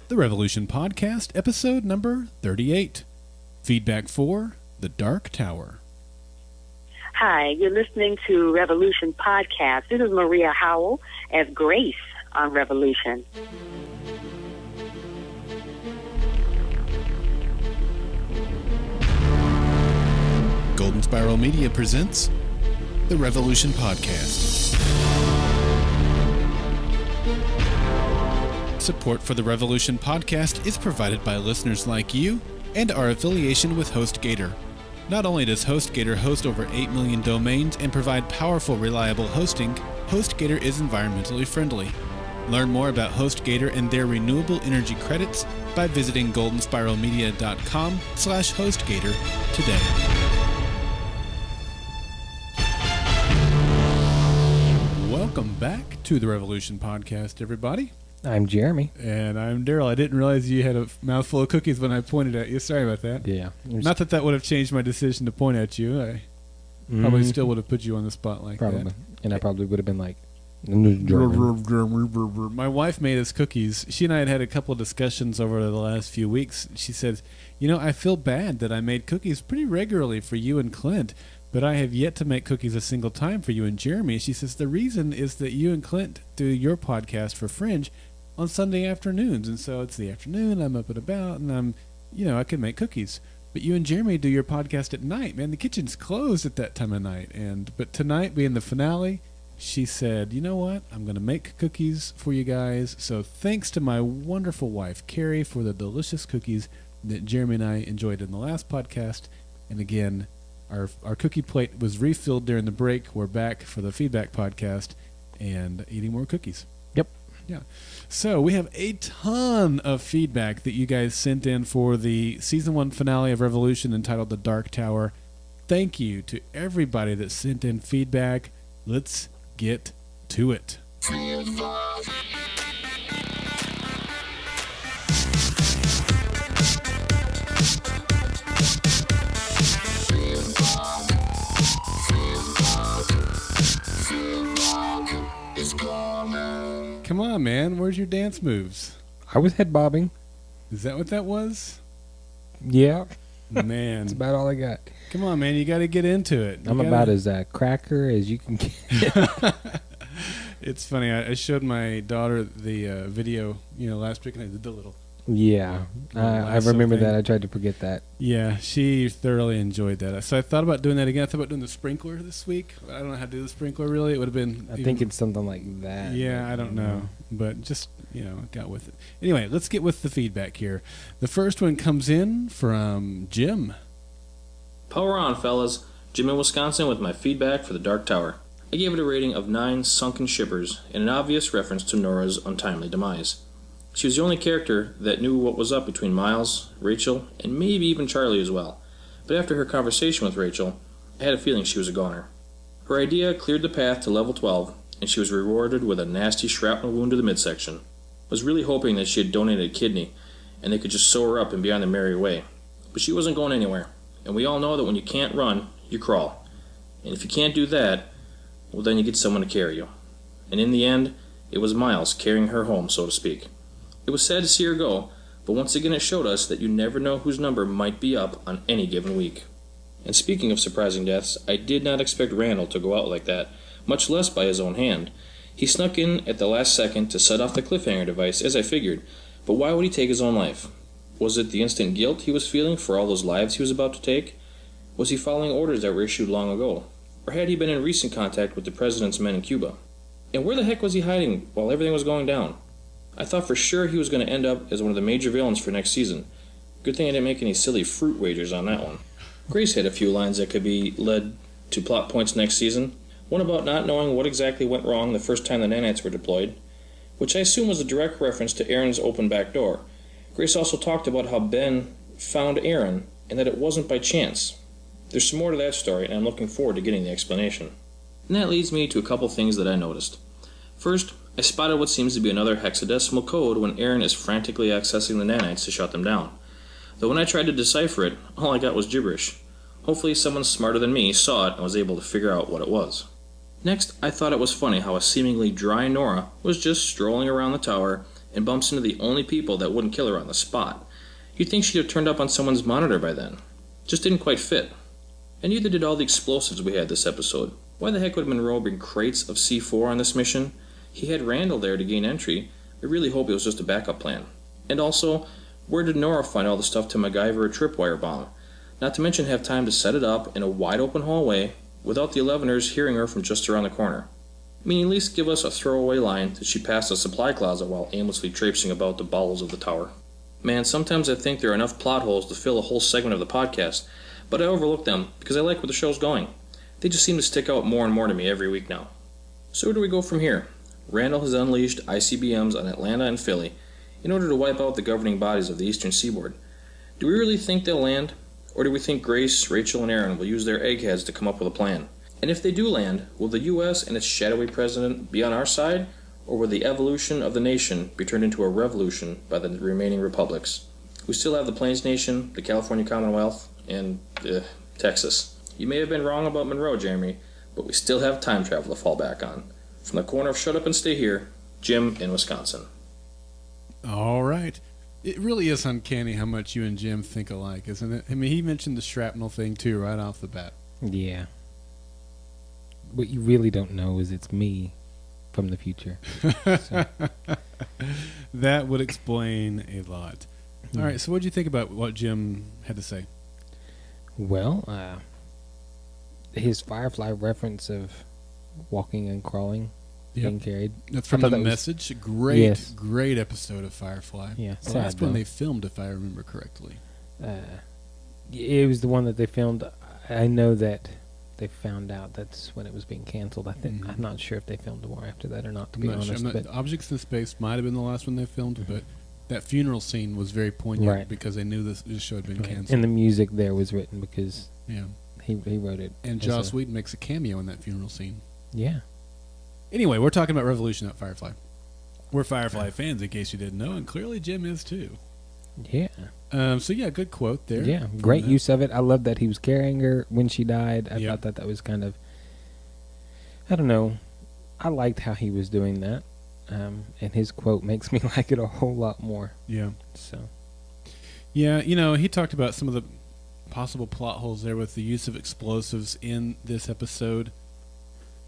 The Revolution Podcast, episode number 38. Feedback for The Dark Tower. Hi, you're listening to Revolution Podcast. This is Maria Howell as Grace on Revolution. Golden Spiral Media presents The Revolution Podcast. Support for the Revolution Podcast is provided by listeners like you and our affiliation with HostGator. Not only does HostGator host over 8 million domains and provide powerful, reliable hosting, HostGator is environmentally friendly. Learn more about HostGator and their renewable energy credits by visiting goldenspiralmedia.com/HostGator today. Welcome back to the Revolution Podcast, everybody. I'm Jeremy. And I'm Daryl. I didn't realize you had a mouthful of cookies when I pointed at you. Sorry about that. Yeah. Not that that would have changed my decision to point at you. I probably still would have put you on the spot like that. And I probably would have been like, My wife made us cookies. She and I had had a couple of discussions over the last few weeks. She says, I feel bad that I made cookies pretty regularly for you and Clint, but I have yet to make cookies a single time for you and Jeremy. She says, the reason is that you and Clint do your podcast for Fringe on Sunday afternoons, and so it's the afternoon, I'm up and about, and I'm, I can make cookies. But you and Jeremy do your podcast at night, man. The kitchen's closed at that time of night, but tonight being the finale, she said, you know what, I'm going to make cookies for you guys, so thanks to my wonderful wife, Carrie, for the delicious cookies that Jeremy and I enjoyed in the last podcast, and again, our cookie plate was refilled during the break. We're back for the feedback podcast, and eating more cookies. Yep. Yeah. So we have a ton of feedback that you guys sent in for the season 1 finale of Revolution entitled The Dark Tower. Thank you to everybody that sent in feedback. Let's get to it. Come on, man. Where's your dance moves? I was head bobbing. Is that what that was? Yeah. Man. That's about all I got. Come on, man. You got to get into it. I'm about as cracker as you can get. It's funny. I showed my daughter the video, last week, and I did the little. Yeah. I remember that. I tried to forget that. Yeah, she thoroughly enjoyed that. So I thought about doing that again. I thought about doing the sprinkler this week. I don't know how to do the sprinkler, really. It would have been... I think it's something like that. Yeah, I don't know. But just, got with it. Anyway, let's get with the feedback here. The first one comes in from Jim. Power on, fellas. Jim in Wisconsin with my feedback for The Dark Tower. I gave it a rating of 9 sunken shippers in an obvious reference to Nora's untimely demise. She was the only character that knew what was up between Miles, Rachel, and maybe even Charlie as well. But after her conversation with Rachel, I had a feeling she was a goner. Her idea cleared the path to level 12, and she was rewarded with a nasty shrapnel wound to the midsection. I was really hoping that she had donated a kidney, and they could just sew her up and be on their merry way. But she wasn't going anywhere, and we all know that when you can't run, you crawl. And if you can't do that, well then you get someone to carry you. And in the end, it was Miles carrying her home, so to speak. It was sad to see her go, but once again it showed us that you never know whose number might be up on any given week. And speaking of surprising deaths, I did not expect Randall to go out like that, much less by his own hand. He snuck in at the last second to set off the cliffhanger device, as I figured, but why would he take his own life? Was it the instant guilt he was feeling for all those lives he was about to take? Was he following orders that were issued long ago? Or had he been in recent contact with the president's men in Cuba? And where the heck was he hiding while everything was going down? I thought for sure he was going to end up as one of the major villains for next season. Good thing I didn't make any silly fruit wagers on that one. Grace had a few lines that could be led to plot points next season. One about not knowing what exactly went wrong the first time the nanites were deployed, which I assume was a direct reference to Aaron's open back door. Grace also talked about how Ben found Aaron and that it wasn't by chance. There's some more to that story, and I'm looking forward to getting the explanation. And that leads me to a couple things that I noticed. First, I spotted what seems to be another hexadecimal code when Aaron is frantically accessing the nanites to shut them down. Though when I tried to decipher it, all I got was gibberish. Hopefully someone smarter than me saw it and was able to figure out what it was. Next, I thought it was funny how a seemingly dry Nora was just strolling around the tower and bumps into the only people that wouldn't kill her on the spot. You'd think she'd have turned up on someone's monitor by then. Just didn't quite fit. And neither did all the explosives we had this episode. Why the heck would Monroe bring crates of C4 on this mission? He had Randall there to gain entry. I really hope it was just a backup plan. And also, where did Nora find all the stuff to MacGyver a tripwire bomb? Not to mention have time to set it up in a wide open hallway without the 11ers hearing her from just around the corner. I mean, at least give us a throwaway line that she passed a supply closet while aimlessly traipsing about the bowels of the tower. Man, sometimes I think there are enough plot holes to fill a whole segment of the podcast, but I overlook them because I like where the show's going. They just seem to stick out more and more to me every week now. So where do we go from here? Randall has unleashed ICBMs on Atlanta and Philly in order to wipe out the governing bodies of the eastern seaboard. Do we really think they'll land? Or do we think Grace, Rachel, and Aaron will use their eggheads to come up with a plan? And if they do land, will the U.S. and its shadowy president be on our side? Or will the evolution of the nation be turned into a revolution by the remaining republics? We still have the Plains Nation, the California Commonwealth, and Texas. You may have been wrong about Monroe, Jeremy, but we still have time travel to fall back on. From the corner of Shut Up and Stay Here, Jim in Wisconsin. All right. It really is uncanny how much you and Jim think alike, isn't it? I mean, he mentioned the shrapnel thing, too, right off the bat. Yeah. What you really don't know is it's me from the future. So. That would explain a lot. All right, so what did you think about what Jim had to say? Well, his Firefly reference of walking and crawling, being carried. That's from The Message. Great episode of Firefly. Yeah, the last one they filmed, if I remember correctly. It was the one that they filmed. I know that they found out that's when it was being canceled. I think I'm not sure if they filmed more after that or not. To be honest, sure. But Objects in Space might have been the last one they filmed, but that funeral scene was very poignant because they knew this show had been canceled. And the music there was written because he wrote it. And Joss Whedon makes a cameo in that funeral scene. Yeah. Anyway, we're talking about Revolution, not Firefly. We're Firefly fans, in case you didn't know, and clearly Jim is too. Yeah. So yeah, good quote there. Yeah, great use of it. I love that he was carrying her when she died. I thought that was kind of, I don't know, I liked how he was doing that. And his quote makes me like it a whole lot more. Yeah. So. Yeah, he talked about some of the possible plot holes there with the use of explosives in this episode.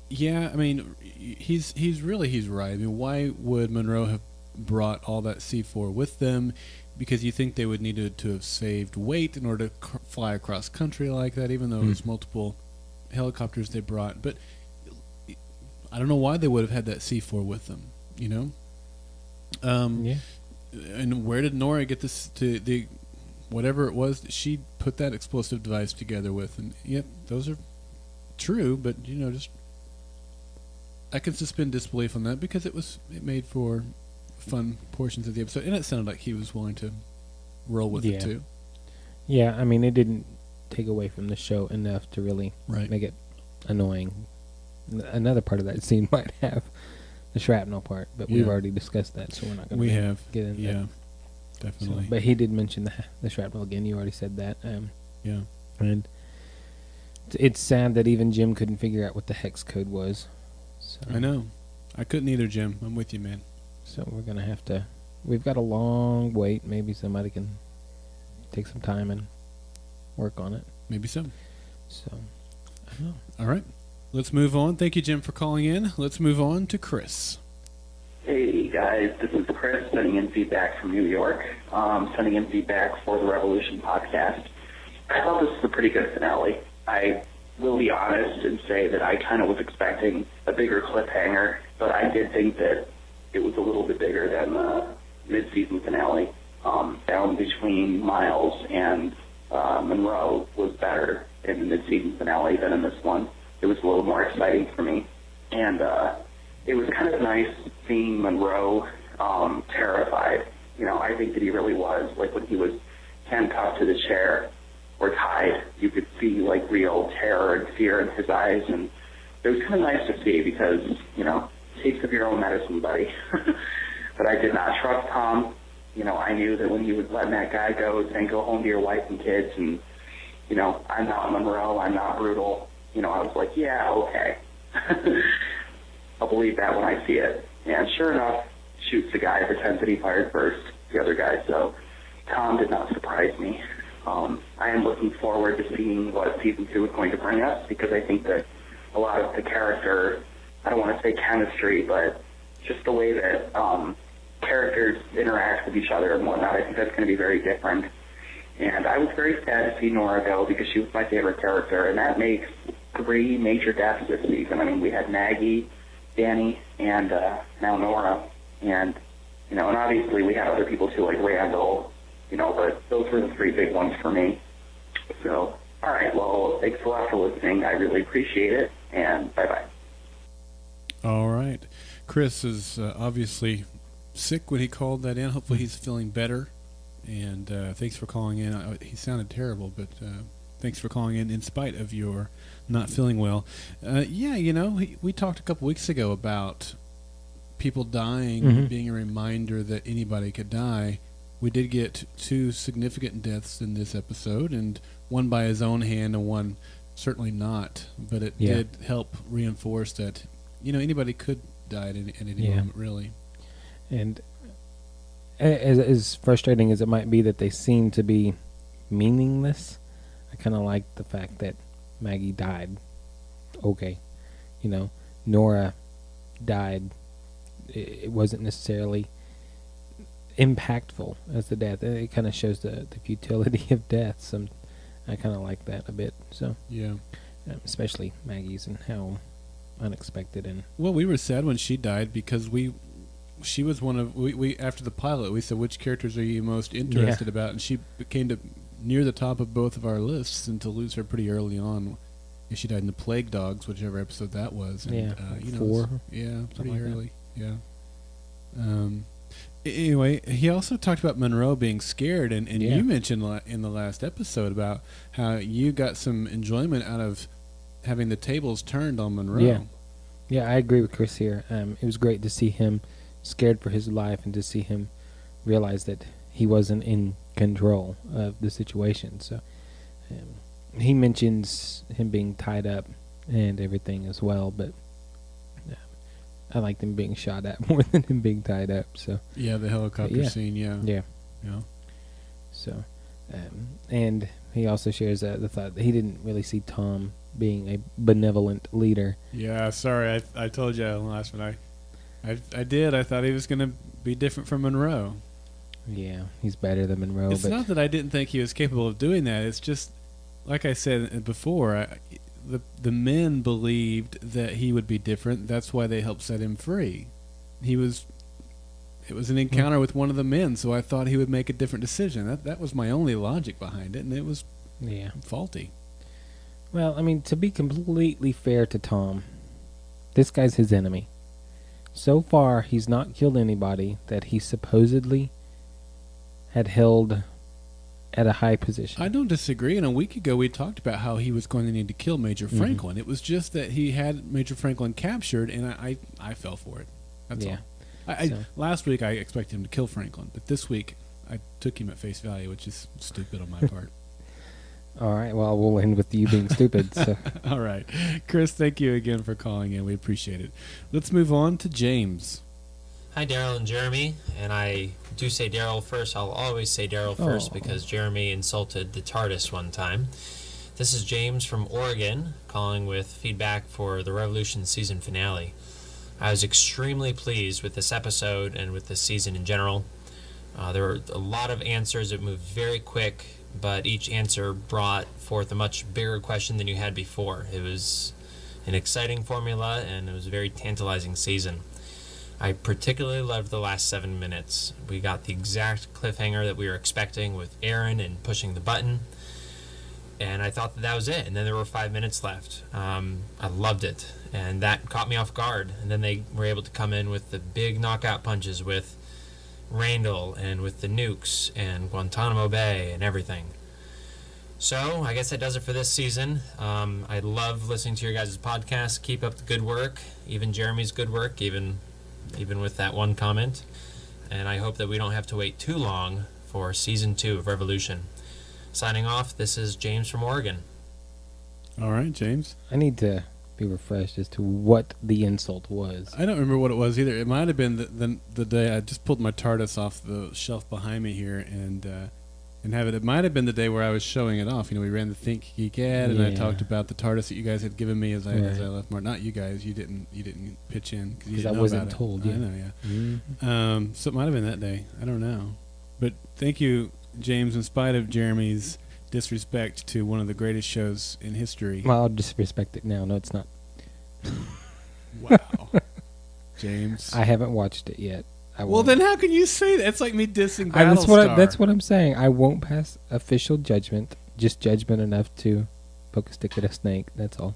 Yeah, I mean, he's right. I mean, why would Monroe have brought all that C4 with them? Because you think they would need to have saved weight in order to fly across country like that, even though there's multiple helicopters they brought. But I don't know why they would have had that C4 with them, And where did Nora get this whatever it was that she put that explosive device together with? And yep, those are true, but just I can suspend disbelief on that because it made for fun portions of the episode, and it sounded like he was willing to roll with it too. Yeah, I mean, it didn't take away from the show enough to really make it annoying. Another part of that scene might have the shrapnel part, but we've already discussed that, so we're not going to get into that. Yeah, definitely. So, but he did mention the shrapnel again. You already said that. And it's sad that even Jim couldn't figure out what the hex code was. So. I know. I couldn't either, Jim. I'm with you, man. So we're going to have to... We've got a long wait. Maybe somebody can take some time and work on it. Maybe so. So, I don't know. All right. Let's move on. Thank you, Jim, for calling in. Let's move on to Chris. Hey, guys. This is Chris sending in feedback from New York. Sending in feedback for the Revolution podcast. I thought this was a pretty good finale. I will be honest and say that I kind of was expecting a bigger cliffhanger, but I did think that it was a little bit bigger than the mid-season finale. Down between Miles and Monroe was better in the mid-season finale than in this one. It was a little more exciting for me. And it was kind of nice seeing Monroe terrified. I think that he really was. Like when he was handcuffed to the chair or tied, you could see like real terror and fear in his eyes. And it was kind of nice to see because, taste of your own medicine, buddy. But I did not trust Tom. I knew that when he was letting that guy go, saying go home to your wife and kids, and, I'm not Monroe, I'm not brutal. I was like, yeah, okay. I'll believe that when I see it. And sure enough, shoots the guy, pretends that he fired first, the other guy. So Tom did not surprise me. I am looking forward to seeing what season 2 is going to bring us, because I think that a lot of the character, I don't want to say chemistry, but just the way that characters interact with each other and whatnot, I think that's going to be very different. And I was very sad to see Nora go, because she was my favorite character, and that makes 3 major deaths this season. I mean, we had Maggie, Danny, and now Nora. And, and obviously we had other people too, like Randall, but those were the 3 big ones for me. So, all right, well, thanks a lot for listening. I really appreciate it, and bye-bye. All right. Chris is obviously sick when he called that in. Hopefully he's feeling better. And thanks for calling in. He sounded terrible, but thanks for calling in spite of your not feeling well. We talked a couple weeks ago about people dying being a reminder that anybody could die. We did get 2 significant deaths in this episode, and one by his own hand and one certainly not. But it did help reinforce that, anybody could die at any moment, really. And as frustrating as it might be that they seem to be meaningless, I kind of like the fact that Maggie died. Okay. Nora died. It wasn't necessarily impactful as the death. It kind of shows the futility of death. I kind of like that a bit. So yeah, especially Maggie's and how unexpected. And well, we were sad when she died because she was one of we after the pilot we said, which characters are you most interested about, and she came to near the top of both of our lists, and to lose her pretty early on. She died in the Plague Dogs, whichever episode that was. And, 4. Pretty like early. That. Yeah. Anyway, he also talked about Monroe being scared, and you mentioned in the last episode about how you got some enjoyment out of having the tables turned on Monroe. Yeah, I agree with Chris here. It was great to see him scared for his life and to see him realize that he wasn't in control of the situation. So he mentions him being tied up and everything as well, but I liked him being shot at more than him being tied up. So yeah, the helicopter scene. Yeah. So, and he also shares the thought that he didn't really see Tom being a benevolent leader. Yeah, sorry, I told you last one. I did. I thought he was going to be different from Monroe. Yeah, he's better than Monroe. It's not that I didn't think he was capable of doing that. It's just, like I said before, the men believed that he would be different. That's why they helped set him free. It was an encounter with one of the men, so I thought he would make a different decision. That was my only logic behind it, and it was faulty. Well, I mean, to be completely fair to Tom, this guy's his enemy. So far, he's not killed anybody that he supposedly had held at a high position. I don't disagree. And a week ago, we talked about how he was going to need to kill Major Franklin. It was just that he had Major Franklin captured, and I fell for it. That's all. Last week, I expected him to kill Franklin, but this week, I took him at face value, which is stupid on my part. All right. Well, we'll end with you being stupid. So. All right. Chris, thank you again for calling in. We appreciate it. Let's move on to James. Hi, Daryl and Jeremy. And I do say Daryl first. I'll always say Daryl first because Jeremy insulted the TARDIS one time. This is James from Oregon calling with feedback for the Revolution season finale. I was extremely pleased with this episode and with this season in general. There were a lot of answers. It moved very quick, but each answer brought forth a much bigger question than you had before. It was an exciting formula, and it was a very tantalizing season. I particularly loved the last 7 minutes. We got the exact cliffhanger that we were expecting with Aaron and pushing the button, and I thought that was it. And then there were 5 minutes left. I loved it, and that caught me off guard. And then they were able to come in with the big knockout punches with Randall and with the nukes and Guantanamo Bay and everything. So I guess that does it for this season. I love listening to your guys' podcast. Keep up the good work, even Jeremy's good work, even with that one comment. And I hope that we don't have to wait too long for season 2 of Revolution. Signing off, this is James from Oregon. All right, James. I need to be refreshed as to what the insult was. I don't remember what it was either. It might have been the day I just pulled my TARDIS off the shelf behind me here and have it. It might have been the day where I was showing it off. You know, we ran the Think Geek ad, and I talked about the TARDIS that you guys had given me as I left. Not you guys. You didn't pitch in because I wasn't told. I know. Yeah. Mm-hmm. So it might have been that day. I don't know. But thank you, James. In spite of Jeremy's disrespect to one of the greatest shows in history. Well, I'll disrespect it now. No, it's not. Wow, James. I haven't watched it yet. Well, then how can you say that? It's like me dissing Battlestar. That's what I'm saying. I won't pass official judgment, just judgment enough to poke a stick at a snake. That's all.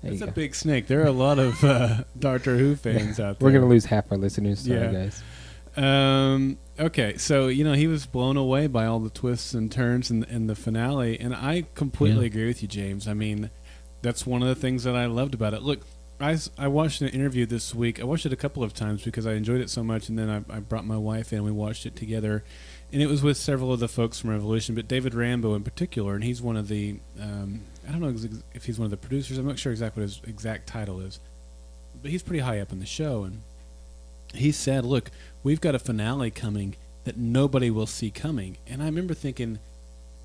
It's a big snake. There are a lot of Doctor Who fans out there. We're going to lose half our listeners. Sorry, guys. Okay, so, he was blown away by all the twists and turns in the finale, and I completely agree with you, James. I mean, that's one of the things that I loved about it. Look, I watched an interview this week. I watched it a couple of times because I enjoyed it so much, and then I brought my wife in and we watched it together. And it was with several of the folks from Revolution, but David Rambo in particular, and he's one of the, I don't know if he's one of the producers. I'm not sure exactly what his exact title is, but he's pretty high up in the show. And he said, look, we've got a finale coming that nobody will see coming. And I remember thinking,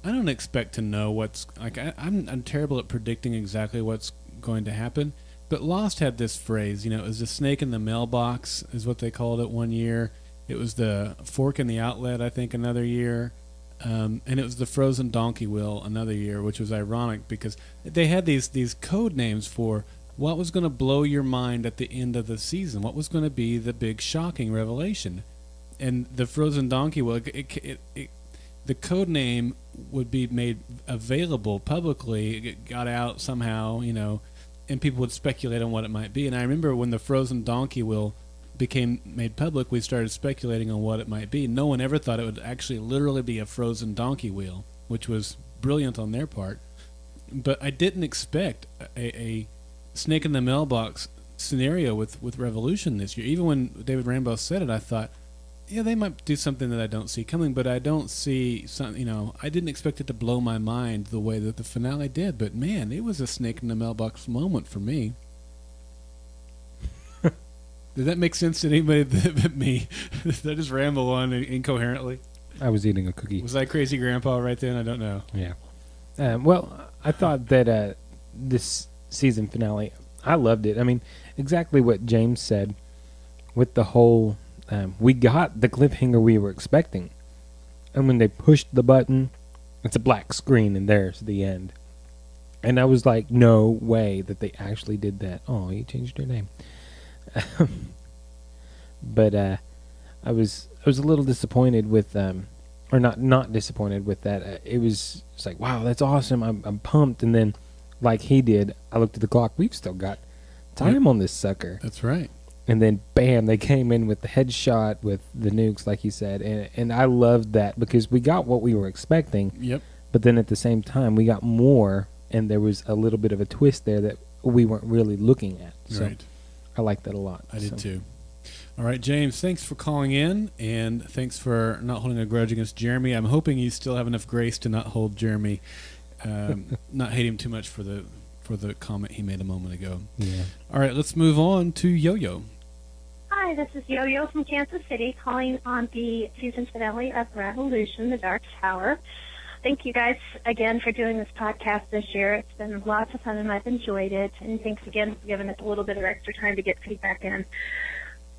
I don't expect to know what's, like, I'm terrible at predicting exactly what's going to happen. But Lost had this phrase, it was the snake in the mailbox is what they called it one year. It was the fork in the outlet, I think, another year. And it was the frozen donkey wheel another year, which was ironic because they had these code names for what was going to blow your mind at the end of the season, what was going to be the big shocking revelation. And the frozen donkey wheel, the code name would be made available publicly. It got out somehow, and people would speculate on what it might be. And I remember when the frozen donkey wheel became made public, we started speculating on what it might be. No one ever thought it would actually literally be a frozen donkey wheel, which was brilliant on their part. But I didn't expect a snake in the mailbox scenario with Revolution this year. Even when David Rambo said it, I thought, yeah, they might do something that I don't see coming, but I don't see I didn't expect it to blow my mind the way that the finale did. But man, it was a snake in the mailbox moment for me. Did that make sense to anybody but me? Did I just ramble on incoherently? I was eating a cookie. Was I crazy grandpa right then? I don't know. Yeah. Well, I thought that this season finale, I loved it. I mean, exactly what James said with the whole, we got the cliffhanger we were expecting. And when they pushed the button, it's a black screen and there's the end. And I was like, no way that they actually did that. Oh, you changed your name. But I was a little disappointed with or not disappointed with that. It's like, wow, that's awesome. I'm pumped. And then, like he did, I looked at the clock. We've still got time on this sucker. That's right. And then, bam, they came in with the headshot with the nukes, like he said. And I loved that because we got what we were expecting. Yep. But then at the same time, we got more, and there was a little bit of a twist there that we weren't really looking at. So right. I like that a lot. I did too. All right, James, thanks for calling in, and thanks for not holding a grudge against Jeremy. I'm hoping you still have enough grace to not hold Jeremy, not hate him too much for the comment he made a moment ago. Yeah. All right, let's move on to Yo-Yo. Hi, this is Yo-Yo from Kansas City calling on the season finale of Revolution, The Dark Tower. Thank you guys again for doing this podcast this year. It's been lots of fun and I've enjoyed it. And thanks again for giving us a little bit of extra time to get feedback in.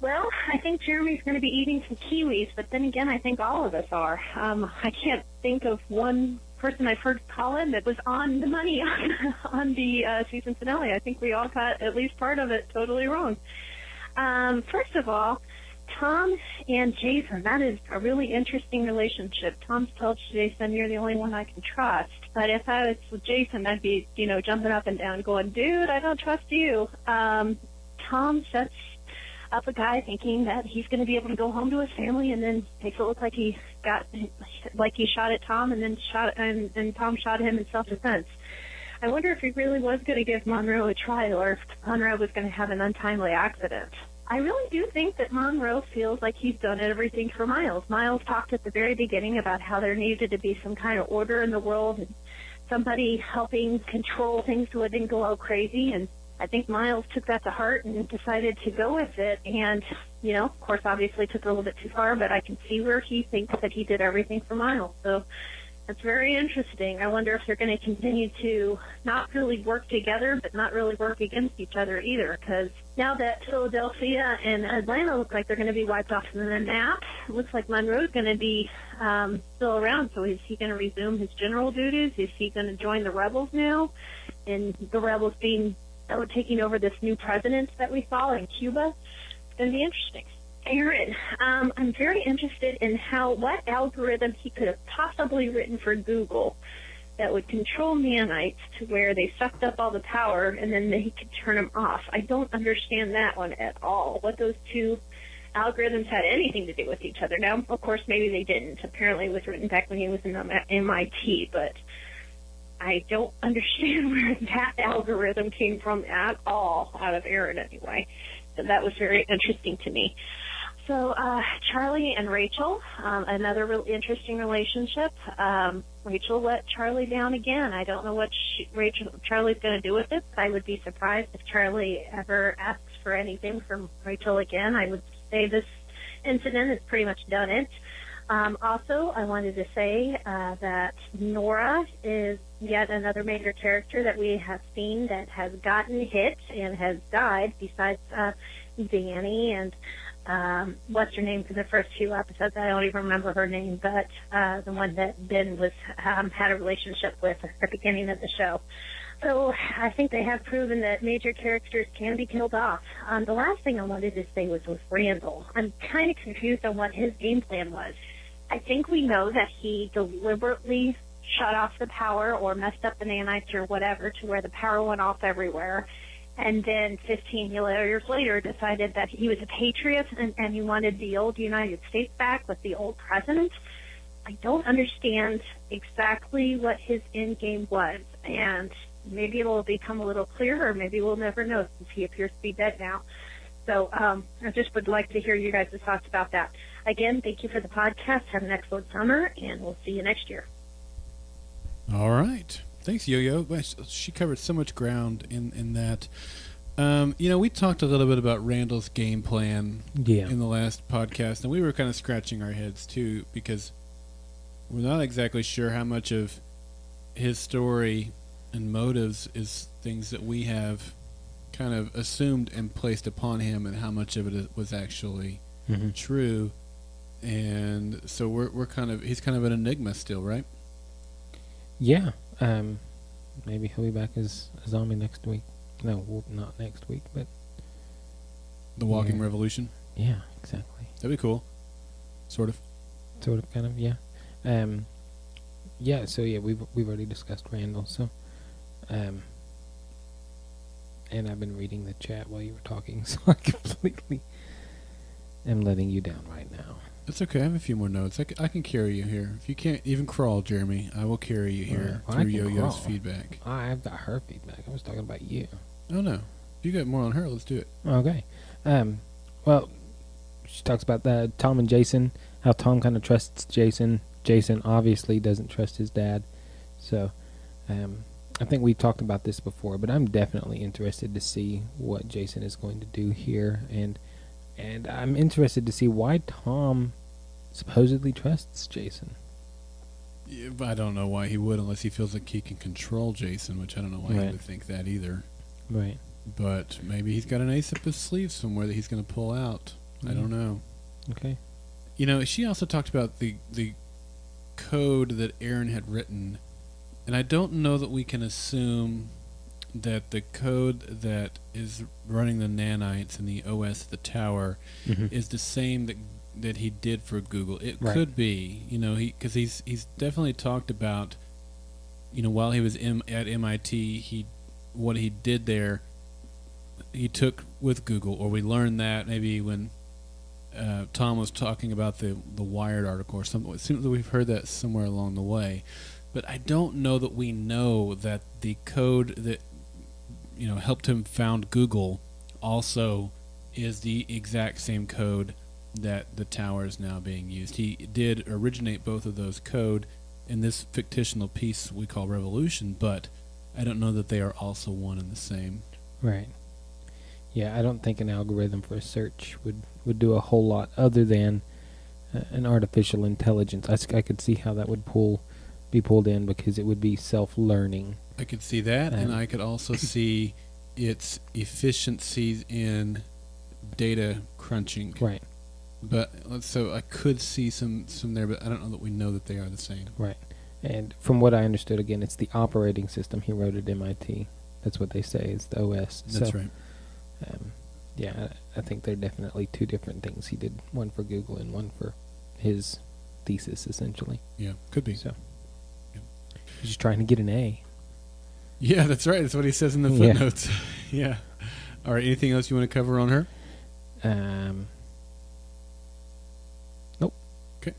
Well, I think Jeremy's going to be eating some kiwis, but then again, I think all of us are. I can't think of one person I've heard call in that was on the money on the season finale. I think we all got at least part of it totally wrong. First of all, Tom and Jason, that is a really interesting relationship. Tom's told Jason, you're the only one I can trust. But if I was with Jason, I'd be, jumping up and down going, dude, I don't trust you. Tom sets up a guy thinking that he's going to be able to go home to his family and then makes it look like he shot at Tom and then and Tom shot him in self-defense. I wonder if he really was going to give Monroe a trial or if Monroe was going to have an untimely accident. I really do think that Monroe feels like he's done everything for Miles. Miles talked at the very beginning about how there needed to be some kind of order in the world, and somebody helping control things so it didn't go all crazy. And I think Miles took that to heart and decided to go with it. And, you know, of course, obviously took it a little bit too far, but I can see where he thinks that he did everything for Miles. So that's very interesting. I wonder if they're going to continue to not really work together, but not really work against each other either, because now that Philadelphia and Atlanta look like they're going to be wiped off from the map, it looks like Monroe is going to be still around. So is he going to resume his general duties? Is he going to join the rebels now? And the rebels taking over this new president that we saw in Cuba? It's going to be interesting. Aaron, I'm very interested in what algorithm he could have possibly written for Google that would control nanites to where they sucked up all the power and then he could turn them off. I don't understand that one at all, what those two algorithms had anything to do with each other. Now, of course, maybe they didn't. Apparently it was written back when he was in MIT, but I don't understand where that algorithm came from at all, out of Aaron anyway. So that was very interesting to me. So Charlie and Rachel, another real interesting relationship. Rachel let Charlie down again. I don't know what Charlie's going to do with it. I would be surprised if Charlie ever asks for anything from Rachel again. I would say this incident has pretty much done it. Also, I wanted to say that Nora is yet another major character that we have seen that has gotten hit and has died, besides Danny and what's her name for the first few episodes. I don't even remember her name, but the one that Ben was had a relationship with at the beginning of the show. So I think they have proven that major characters can be killed off. The last thing I wanted to say was with Randall. I'm kind of confused on what his game plan was. I think we know that he deliberately shut off the power or messed up the nanites or whatever to where the power went off everywhere. And then 15 years later decided that he was a patriot and he wanted the old United States back with the old president. I don't understand exactly what his end game was. And maybe it will become a little clearer. Maybe we'll never know since he appears to be dead now. So I just would like to hear you guys' thoughts about that. Again, thank you for the podcast. Have an excellent summer, and we'll see you next year. All right. Thanks, Yo-Yo. She covered so much ground in that. We talked a little bit about Randall's game plan in the last podcast, and we were kind of scratching our heads, too, because we're not exactly sure how much of his story and motives is things that we have kind of assumed and placed upon him, and how much of it was actually true. And so he's kind of an enigma still, right? Yeah. Maybe he'll be back as a zombie next week. No, not next week, but The Walking Revolution. Yeah, exactly. That'd be cool. Sort of, kind of, yeah. So we've already discussed Randall. So, and I've been reading the chat while you were talking, so I completely am letting you down right now. That's okay. I have a few more notes. I can carry you here. If you can't even crawl, Jeremy, I will carry you here through Yo-Yo's feedback. I've got her feedback. I was talking about you. Oh, no. If you got more on her, let's do it. Okay. Well, she talks about Tom and Jason, how Tom kind of trusts Jason. Jason obviously doesn't trust his dad. So, I think we talked about this before, but I'm definitely interested to see what Jason is going to do here. And I'm interested to see why Tom supposedly trusts Jason. Yeah, I don't know why he would, unless he feels like he can control Jason, which I don't know why he would think that either. Right. But maybe he's got an ace up his sleeve somewhere that he's going to pull out. I don't know. Okay. She also talked about the code that Aaron had written, and I don't know that we can assume that the code that is running the nanites and the OS of the tower is the same that he did for Google. It could be, because he's definitely talked about, while he was at MIT, what he did there, he took with Google, or we learned that maybe when Tom was talking about the Wired article or something. It seems that we've heard that somewhere along the way, but I don't know that we know that the code that helped him found Google also is the exact same code that the tower is now being used. He did originate both of those code, in this fictional piece we call Revolution, but I don't know that they are also one and the same. Right. Yeah, I don't think an algorithm for a search would do a whole lot other than an artificial intelligence. I could see how that would be pulled in because it would be self-learning. I could see that, and I could also see its efficiencies in data crunching. Right. But so I could see some there, but I don't know that we know that they are the same. Right. And from what I understood, again, it's the operating system he wrote at MIT. That's what they say is the OS. That's right. Yeah, I think they're definitely two different things. He did one for Google and one for his thesis, essentially. Yeah, could be. So yeah. He's just trying to get an A. Yeah, that's right. That's what he says in the footnotes. Yeah. All right. Anything else you want to cover on her? Nope. Okay.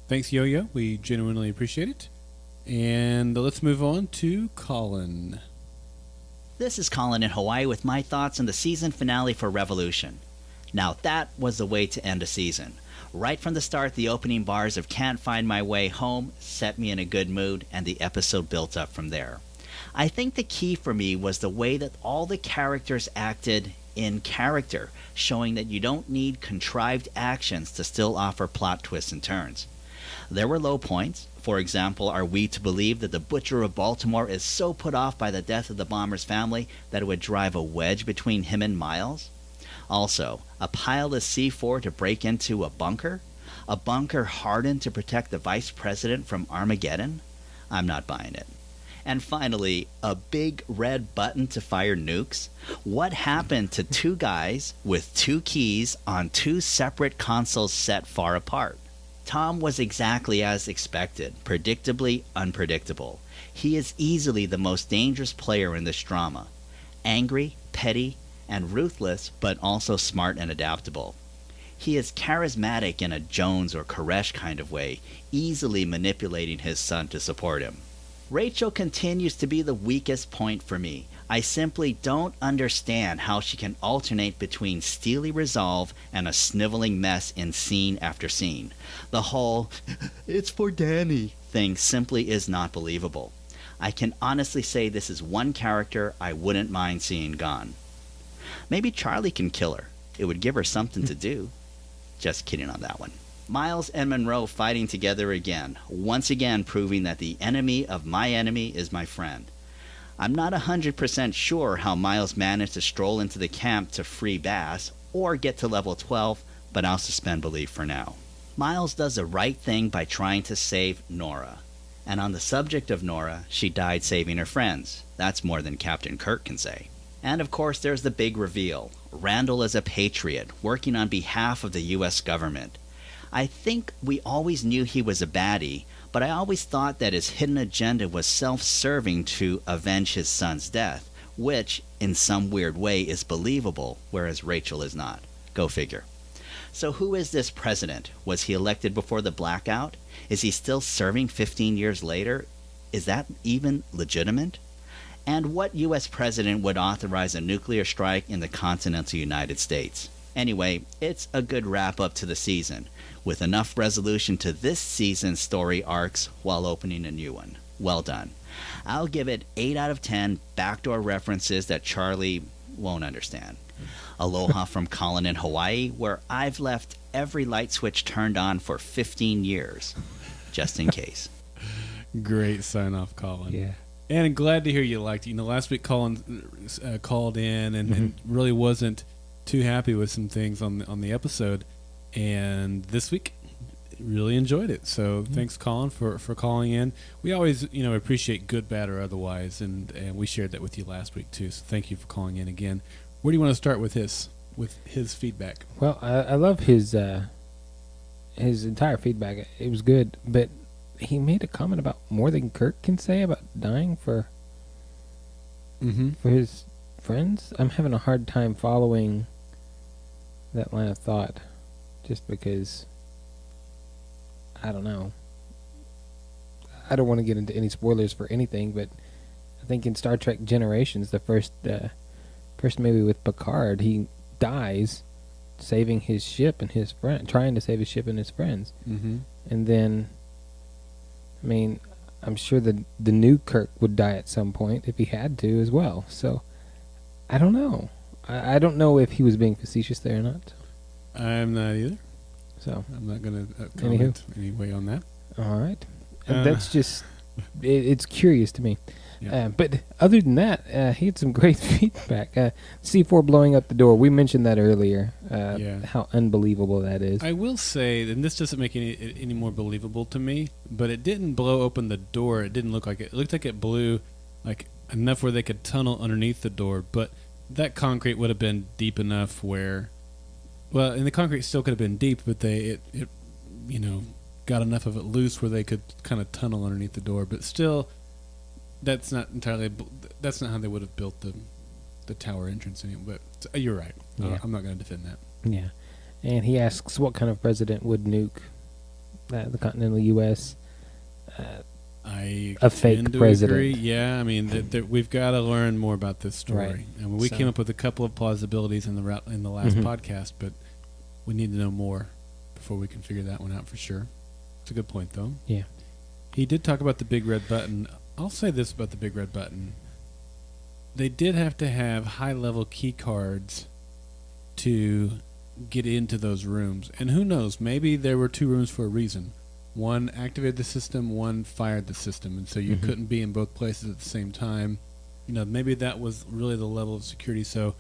Thanks, Yo-Yo. We genuinely appreciate it. And let's move on to Colin. This is Colin in Hawaii with my thoughts on the season finale for Revolution. Now that was the way to end a season. Right from the start, the opening bars of Can't Find My Way Home set me in a good mood, and the episode built up from there. I think the key for me was the way that all the characters acted in character, showing that you don't need contrived actions to still offer plot twists and turns. There were low points. For example, are we to believe that the Butcher of Baltimore is so put off by the death of the bomber's family that it would drive a wedge between him and Miles? Also, a pile of C4 to break into a bunker? A bunker hardened to protect the vice president from Armageddon? I'm not buying it. And finally, a big red button to fire nukes? What happened to two guys with two keys on two separate consoles set far apart? Tom was exactly as expected, predictably unpredictable. He is easily the most dangerous player in this drama. Angry, petty, and ruthless, but also smart and adaptable. He is charismatic in a Jones or Koresh kind of way, easily manipulating his son to support him. Rachel continues to be the weakest point for me. I simply don't understand how she can alternate between steely resolve and a sniveling mess in scene after scene. The whole, it's for Danny thing simply is not believable. I can honestly say this is one character I wouldn't mind seeing gone. Maybe Charlie can kill her. It would give her something to do. Just kidding on that one. Miles and Monroe fighting together again, once again proving that the enemy of my enemy is my friend. I'm not 100% sure how Miles managed to stroll into the camp to free Bass or get to level 12, but I'll suspend belief for now. Miles does the right thing by trying to save Nora. And on the subject of Nora, she died saving her friends. That's more than Captain Kirk can say. And of course there's the big reveal. Randall is a patriot, working on behalf of the U.S. government. I think we always knew he was a baddie, but I always thought that his hidden agenda was self-serving to avenge his son's death, which, in some weird way, is believable, whereas Rachel is not. Go figure. So who is this president? Was he elected before the blackout? Is he still serving 15 years later? Is that even legitimate? And what U.S. president would authorize a nuclear strike in the continental United States? Anyway, it's a good wrap-up to the season, with enough resolution to this season's story arcs while opening a new one. Well done. I'll give it 8 out of 10 backdoor references that Charlie won't understand. Aloha from Colin in Hawaii, where I've left every light switch turned on for 15 years, just in case. Great sign-off, Colin. Yeah. And I'm glad to hear you liked it. You know, last week Colin called in and really wasn't too happy with some things on the episode, and this week really enjoyed it. So thanks, Colin, for calling in. We always appreciate good, bad, or otherwise, and we shared that with you last week too. So thank you for calling in again. Where do you want to start with his feedback? Well, I love his entire feedback. It was good, but he made a comment about more than Kirk can say about dying for his friends. I'm having a hard time following that line of thought, just because I don't know. I don't want to get into any spoilers for anything, but I think in Star Trek Generations, the first movie with Picard, he dies saving his ship and his friend, trying to save his ship and his friends. And then, I mean, I'm sure the new Kirk would die at some point if he had to as well. So, I don't know. I don't know if he was being facetious there or not. I'm not either. So I'm not going to comment anyway on that. All right. And that's just, it's curious to me. Yeah. But other than that, he had some great feedback. C4 blowing up the door. We mentioned that earlier. How unbelievable that is. I will say, and this doesn't make it any more believable to me, but it didn't blow open the door. It didn't look like it. It looked like it blew like enough where they could tunnel underneath the door. But that concrete would have been deep enough where, well, and the concrete still could have been deep, but it got enough of it loose where they could kind of tunnel underneath the door. But still, that's not how they would have built the tower entrance anyway. But you're right. Yeah. I'm not going to defend that. Yeah. And he asks, what kind of president would nuke the continental U.S.? A fake president. Agree. Yeah, I mean, we've got to learn more about this story. Right. And we came up with a couple of plausibilities in the last podcast, but we need to know more before we can figure that one out for sure. It's a good point, though. Yeah. He did talk about the big red button. I'll say this about the big red button. They did have to have high-level key cards to get into those rooms. And who knows, maybe there were 2 rooms for a reason. One activated the system, one fired the system. And so you couldn't be in both places at the same time. Maybe that was really the level of security. So,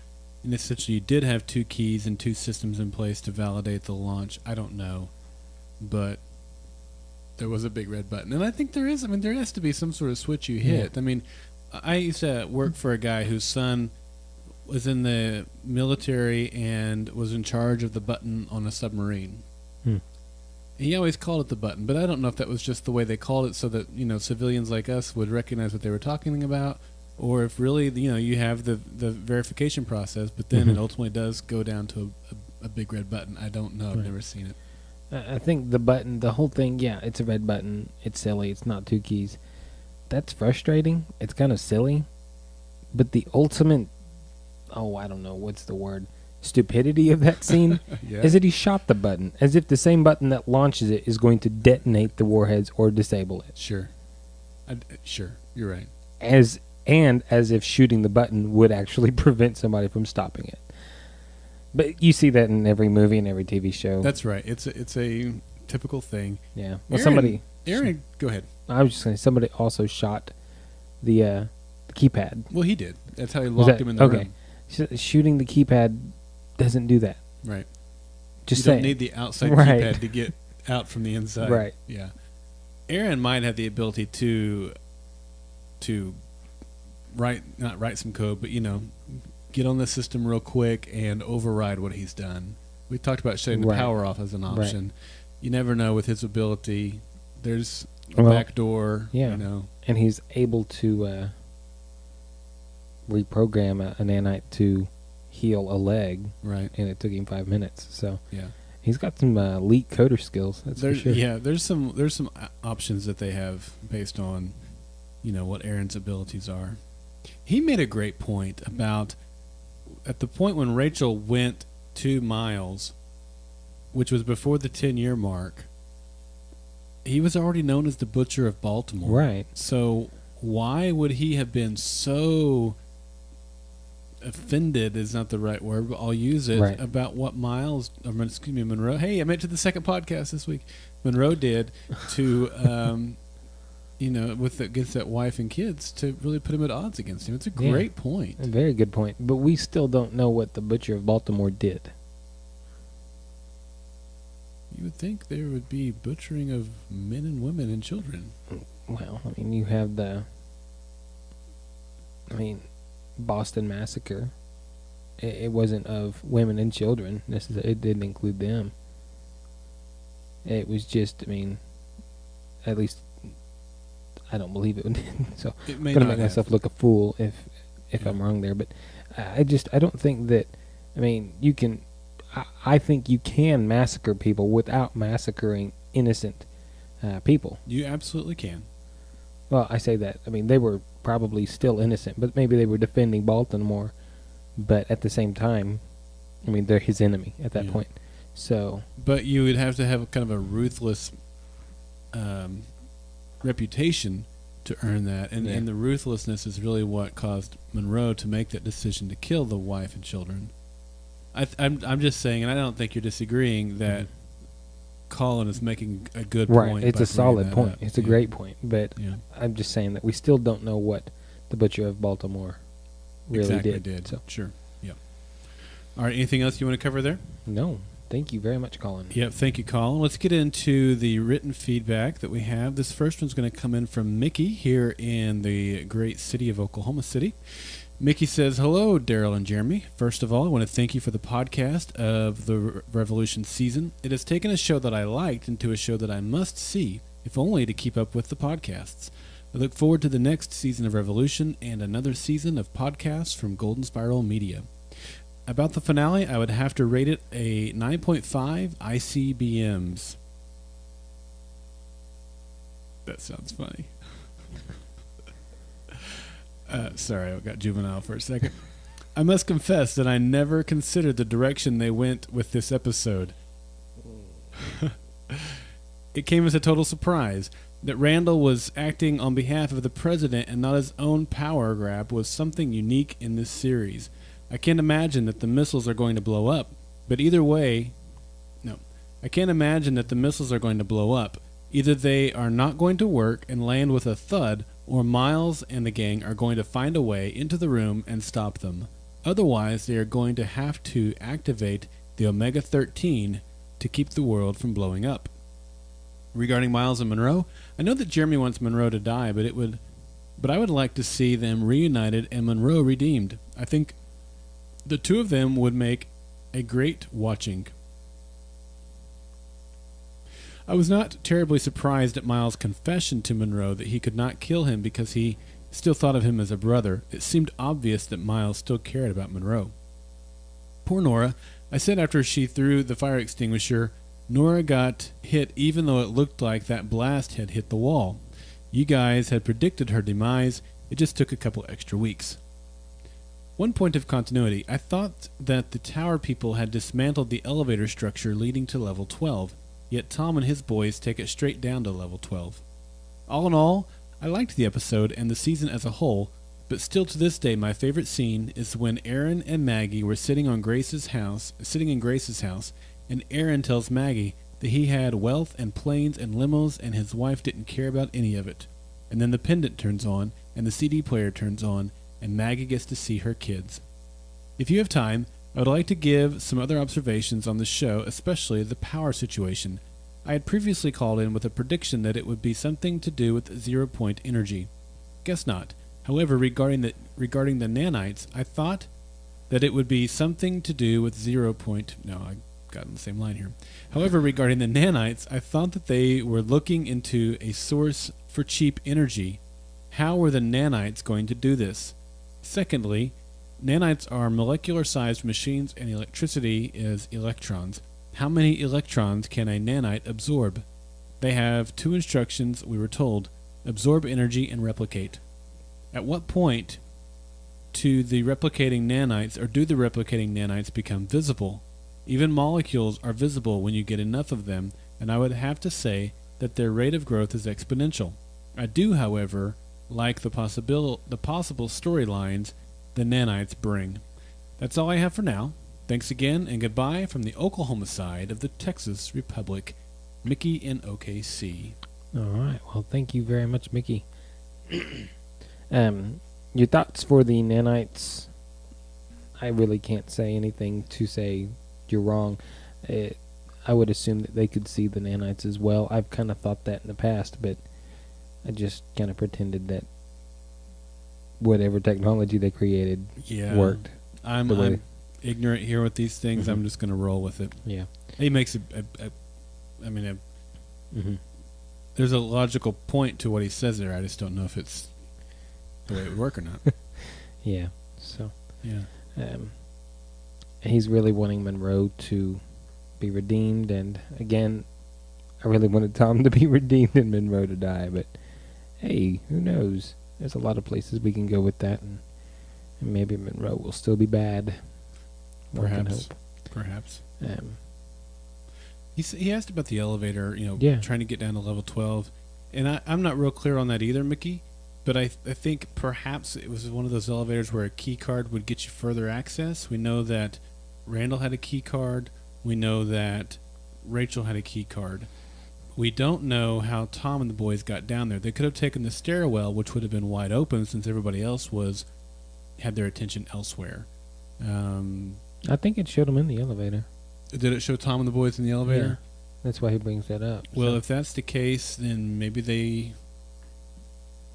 essentially, you did have 2 keys and 2 systems in place to validate the launch. I don't know. But there was a big red button. And I think there is. I mean, there has to be some sort of switch you hit. Yeah. I mean, I used to work for a guy whose son was in the military and was in charge of the button on a submarine. He always called it the button, but I don't know if that was just the way they called it so that, civilians like us would recognize what they were talking about, or if really, you have the verification process, but then it ultimately does go down to a big red button. I don't know. I've never seen it. I think the button, the whole thing, it's a red button. It's silly. It's not 2 keys. That's frustrating. It's kind of silly. But the ultimate, I don't know, what's the word? Stupidity of that scene is that he shot the button as if the same button that launches it is going to detonate the warheads or disable it. Sure. Sure. You're right. As if shooting the button would actually prevent somebody from stopping it. But you see that in every movie and every TV show. That's right. It's a typical thing. Yeah. Well, Aaron, go ahead. I was just saying, somebody also shot the keypad. Well, he did. That's how he locked him in the room. Shooting the keypad doesn't do that. Right. Just you saying. don't need the outside keypad to get out from the inside. Right. Yeah. Aaron might have the ability to not write some code, but get on the system real quick and override what he's done. We talked about shutting the power off as an option. Right. You never know with his ability. There's a back door. Yeah. And he's able to reprogram a nanite to heal a leg. Right. And it took him 5 minutes. So yeah. He's got some elite coder skills. That's for sure. Yeah, there's some options that they have based on, what Aaron's abilities are. He made a great point about at the point when Rachel went 2 miles, which was before the 10-year mark. He was already known as the Butcher of Baltimore. Right. So why would he have been so offended is not the right word, but I'll use it, about what Monroe, hey, I mentioned the second podcast this week, Monroe did to, against that wife and kids to really put him at odds against him. It's a great point. A very good point. But we still don't know what the Butcher of Baltimore did. You would think there would be butchering of men and women and children. Well, you have Boston Massacre. It wasn't of women and children. It didn't include them. It was just, at least I don't believe it would. So I'm going to make myself look a fool if I'm wrong there. But I don't think that, you can, I think you can massacre people without massacring innocent people. You absolutely can. Well, I say that. They were probably still innocent, but maybe they were defending Baltimore. But at the same time, they're his enemy at that point. So, but you would have to have kind of a ruthless reputation to earn that. And the ruthlessness is really what caused Monroe to make that decision to kill the wife and children. I'm just saying, and I don't think you're disagreeing, that Colin is making a good point. Right, it's a solid point. Up. It's a great point. But I'm just saying that we still don't know what the Butcher of Baltimore really did. So. Sure, All right, anything else you want to cover there? No. Thank you very much, Colin. Yep, thank you, Colin. Let's get into the written feedback that we have. This first one's going to come in from Mickey here in the great city of Oklahoma City. Mickey says, hello, Daryl and Jeremy. First of all, I want to thank you for the podcast of the Revolution season. It has taken a show that I liked into a show that I must see, if only to keep up with the podcasts. I look forward to the next season of Revolution and another season of podcasts from Golden Spiral Media. About the finale, I would have to rate it a 9.5 ICBMs. That sounds funny. Sorry, I got juvenile for a second. I must confess that I never considered the direction they went with this episode. It came as a total surprise. That Randall was acting on behalf of the president and not his own power grab was something unique in this series. I can't imagine that the missiles are going to blow up, but either way, I can't imagine that the missiles are going to blow up. Either they are not going to work and land with a thud, or Miles and the gang are going to find a way into the room and stop them. Otherwise, they are going to have to activate the Omega-13 to keep the world from blowing up. Regarding Miles and Monroe, I know that Jeremy wants Monroe to die, but I would like to see them reunited and Monroe redeemed. I think the two of them would make a great watching. I was not terribly surprised at Miles' confession to Monroe that he could not kill him because he still thought of him as a brother. It seemed obvious that Miles still cared about Monroe. Poor Nora. I said after she threw the fire extinguisher, Nora got hit even though it looked like that blast had hit the wall. You guys had predicted her demise. It just took a couple extra weeks. One point of continuity. I thought that the tower people had dismantled the elevator structure leading to level 12, yet Tom and his boys take it straight down to level 12. All in all, I liked the episode and the season as a whole, but still to this day my favorite scene is when Aaron and Maggie were sitting in Grace's house, and Aaron tells Maggie that he had wealth and planes and limos and his wife didn't care about any of it. And then the pendant turns on, and the CD player turns on, and Maggie gets to see her kids. If you have time, I would like to give some other observations on the show, especially the power situation. I had previously called in with a prediction that it would be something to do with 0-point energy. Guess not. However, regarding the nanites, I thought that it would be something to do with 0-point... No, I got on the same line here. However, regarding the nanites, I thought that they were looking into a source for cheap energy. How were the nanites going to do this? Secondly, nanites are molecular-sized machines and electricity is electrons. How many electrons can a nanite absorb? They have 2 instructions, we were told. Absorb energy and replicate. At what point do the replicating nanites become visible? Even molecules are visible when you get enough of them, and I would have to say that their rate of growth is exponential. I do, however, like the possible storylines the nanites bring. That's all I have for now. Thanks again, and goodbye from the Oklahoma side of the Texas Republic. Mickey in OKC. All right. Well, thank you very much, Mickey. Your thoughts for the nanites? I really can't say anything to say you're wrong. I would assume that they could see the nanites as well. I've kind of thought that in the past, but I just kind of pretended that whatever technology they created worked. I'm ignorant here with these things. Mm-hmm. I'm just going to roll with it. Yeah. He makes there's a logical point to what he says there. I just don't know if it's the way it would work or not. Yeah. So. Yeah. He's really wanting Monroe to be redeemed, and again, I really wanted Tom to be redeemed and Monroe to die, but hey, who knows? There's a lot of places we can go with that, and maybe Monroe will still be bad. Perhaps. He asked about the elevator, trying to get down to level 12, and I'm not real clear on that either, Mickey. but I think perhaps it was one of those elevators where a key card would get you further access. We know that Randall had a key card. We know that Rachel had a key card. We don't know how Tom and the boys got down there. They could have taken the stairwell, which would have been wide open since everybody else had their attention elsewhere. I think it showed them in the elevator. Did it show Tom and the boys in the elevator? Yeah, that's why he brings that up. Well, if that's the case, then maybe they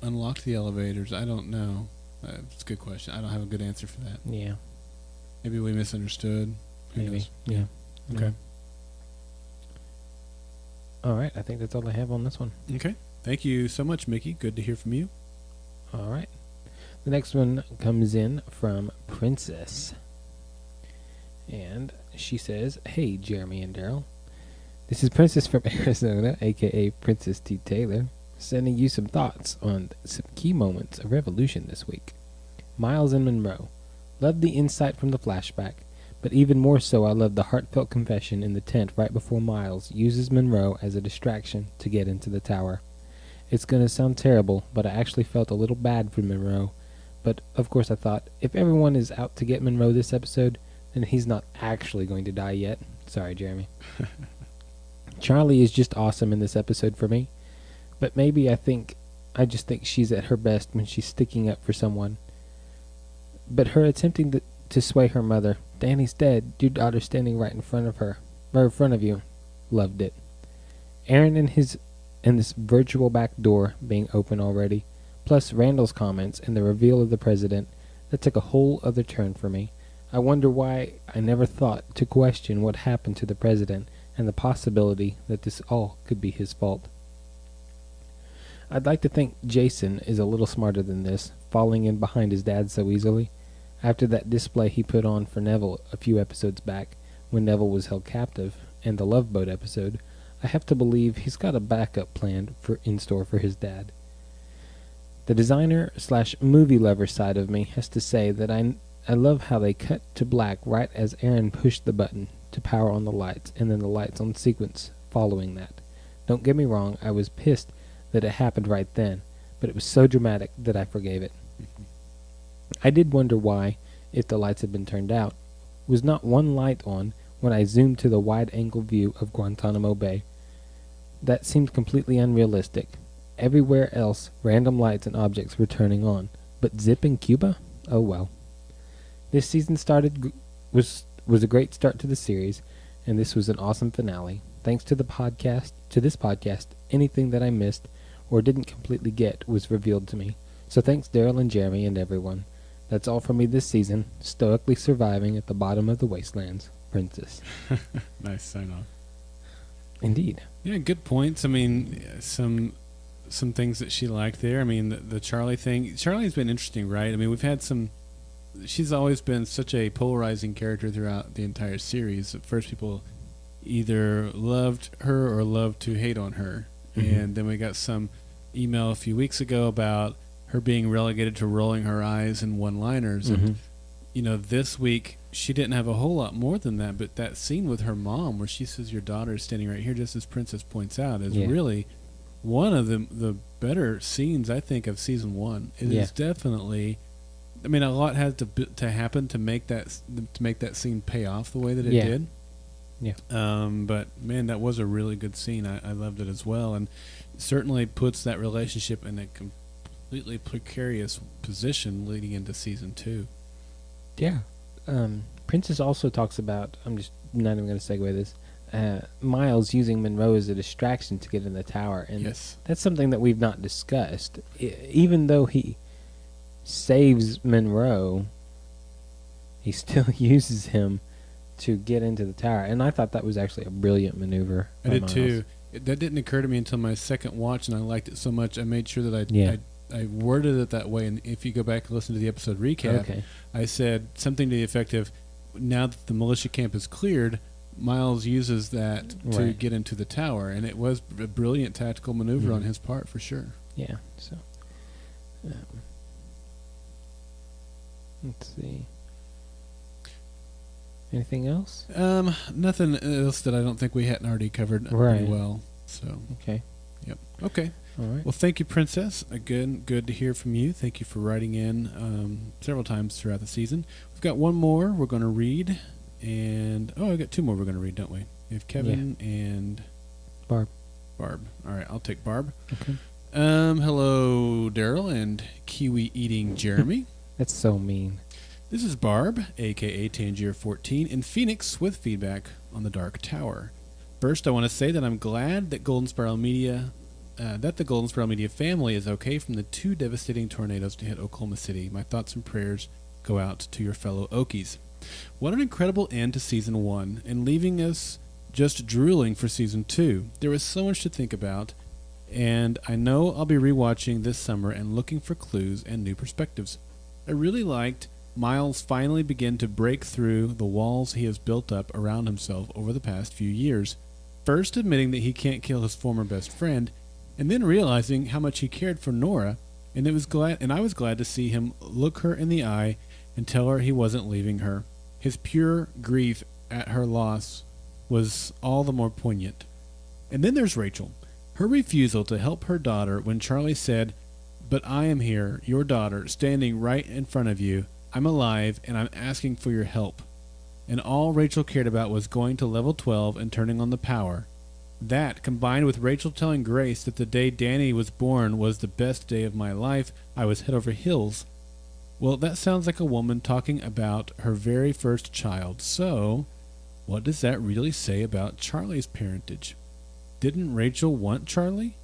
unlocked the elevators. I don't know. It's a good question. I don't have a good answer for that. Yeah. Maybe we misunderstood. Who Maybe. knows? Yeah. Okay. All right. I think that's all I have on this one. Okay. Thank you so much, Mickey. Good to hear from you. All right. The next one comes in from Princess. And she says, "Hey, Jeremy and Daryl. This is Princess from Arizona, a.k.a. Princess T. Taylor, sending you some thoughts on some key moments of Revolution this week. Miles and Monroe. Loved the insight from the flashback, but even more so I loved the heartfelt confession in the tent right before Miles uses Monroe as a distraction to get into the tower. It's going to sound terrible, but I actually felt a little bad for Monroe. But, of course, I thought, if everyone is out to get Monroe this episode, then he's not actually going to die yet. Sorry, Jeremy. Charlie is just awesome in this episode for me. But maybe I just think she's at her best when she's sticking up for someone. But her attempting to sway her mother, Danny's dead, your daughter's standing right in front of her, or in front of you, loved it. Aaron and this virtual back door being open already, plus Randall's comments and the reveal of the president, that took a whole other turn for me. I wonder why I never thought to question what happened to the president and the possibility that this all could be his fault. I'd like to think Jason is a little smarter than this, falling in behind his dad so easily. After that display he put on for Neville a few episodes back, when Neville was held captive, and the Love Boat episode, I have to believe he's got a backup plan in store for his dad. The designer/movie lover side of me has to say that I love how they cut to black right as Aaron pushed the button to power on the lights, and then the lights on sequence following that. Don't get me wrong, I was pissed that it happened right then, but it was so dramatic that I forgave it. I did wonder why, if the lights had been turned out, was not one light on when I zoomed to the wide-angle view of Guantanamo Bay. That seemed completely unrealistic. Everywhere else, random lights and objects were turning on, but zip in Cuba? Oh well. This season was a great start to the series, and this was an awesome finale. Thanks to this podcast, anything that I missed or didn't completely get was revealed to me. So thanks Daryl and Jeremy and everyone. That's all from me this season, stoically surviving at the bottom of the wastelands. Princess. Nice sign off. Indeed. Yeah, good points. I mean, some things that she liked there. I mean, the Charlie thing. Charlie's been interesting, right? I mean, we've had some... She's always been such a polarizing character throughout the entire series. At first, people either loved her or loved to hate on her. Mm-hmm. And then we got some email a few weeks ago about her being relegated to rolling her eyes and one-liners. Mm-hmm. And, this week, she didn't have a whole lot more than that, but that scene with her mom where she says, your daughter is standing right here, just as Princess points out, is really one of the better scenes, I think, of season 1. It is definitely... I mean, a lot had to happen to make that scene pay off the way that it did. Yeah. But man, that was a really good scene. I loved it as well, and certainly puts that relationship in a completely precarious position leading into season 2. Yeah. Princess also talks about. I'm just not even going to segue this. Miles using Monroe as a distraction to get in the tower, and that's something that we've not discussed. Even though he saves Monroe, he still uses him to get into the tower, and I thought that was actually a brilliant maneuver. I did too. That didn't occur to me until my second watch, and I liked it so much I made sure that I worded it that way. And if you go back and listen to the episode recap, I said something to the effect of, now that the militia camp is cleared, Miles uses that to get into the tower, and it was a brilliant tactical maneuver on his part for sure. Yeah. So let's see. Anything else? Nothing else that I don't think we hadn't already covered pretty well. So okay. Yep. Okay. All right. Well, thank you, Princess. Again, good to hear from you. Thank you for writing in several times throughout the season. We've got one more we're going to read, and I've got two more we're going to read, don't we? We have Kevin and Barb. Barb. All right, I'll take Barb. Okay. Hello, Daryl and kiwi eating Jeremy. That's so mean. This is Barb, a.k.a. Tangier14, in Phoenix with feedback on the Dark Tower. First, I want to say that I'm glad that the Golden Spiral Media family is okay from the 2 devastating tornadoes to hit Oklahoma City. My thoughts and prayers go out to your fellow Okies. What an incredible end to Season 1, and leaving us just drooling for Season 2. There was so much to think about, and I know I'll be rewatching this summer and looking for clues and new perspectives. I really liked Miles finally begin to break through the walls he has built up around himself over the past few years, first admitting that he can't kill his former best friend, and then realizing how much he cared for Nora, and I was glad to see him look her in the eye and tell her he wasn't leaving her. His pure grief at her loss was all the more poignant. And then there's Rachel. Her refusal to help her daughter when Charlie said, "But I am here, your daughter, standing right in front of you. I'm alive, and I'm asking for your help." And all Rachel cared about was going to level 12 and turning on the power. That, combined with Rachel telling Grace that the day Danny was born was the best day of my life, I was head over heels. Well, that sounds like a woman talking about her very first child. So, what does that really say about Charlie's parentage? Didn't Rachel want Charlie?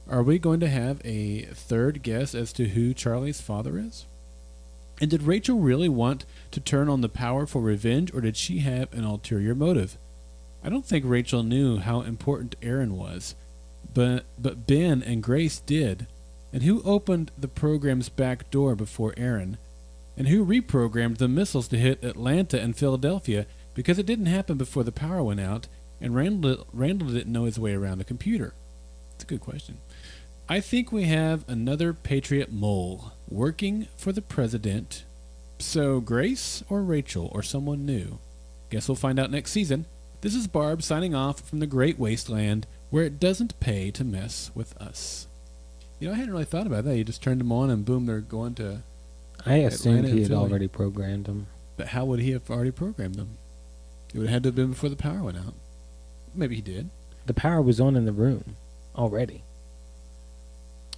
Are we going to have a third guess as to who Charlie's father is? And did Rachel really want to turn on the power for revenge, or did she have an ulterior motive? I don't think Rachel knew how important Aaron was, but Ben and Grace did. And who opened the program's back door before Aaron? And who reprogrammed the missiles to hit Atlanta and Philadelphia, because it didn't happen before the power went out, and Randall didn't know his way around a computer? It's a good question. I think we have another Patriot mole working for the president. So Grace or Rachel or someone new? Guess we'll find out next season. This is Barb signing off from the Great Wasteland, where it doesn't pay to mess with us. I hadn't really thought about that. You just turned them on and boom, they're going to I assumed Atlanta he and had Philly. already programmed them. But how would he have already programmed them? It would have had to have been before the power went out. Maybe he did. The power was on in the room already.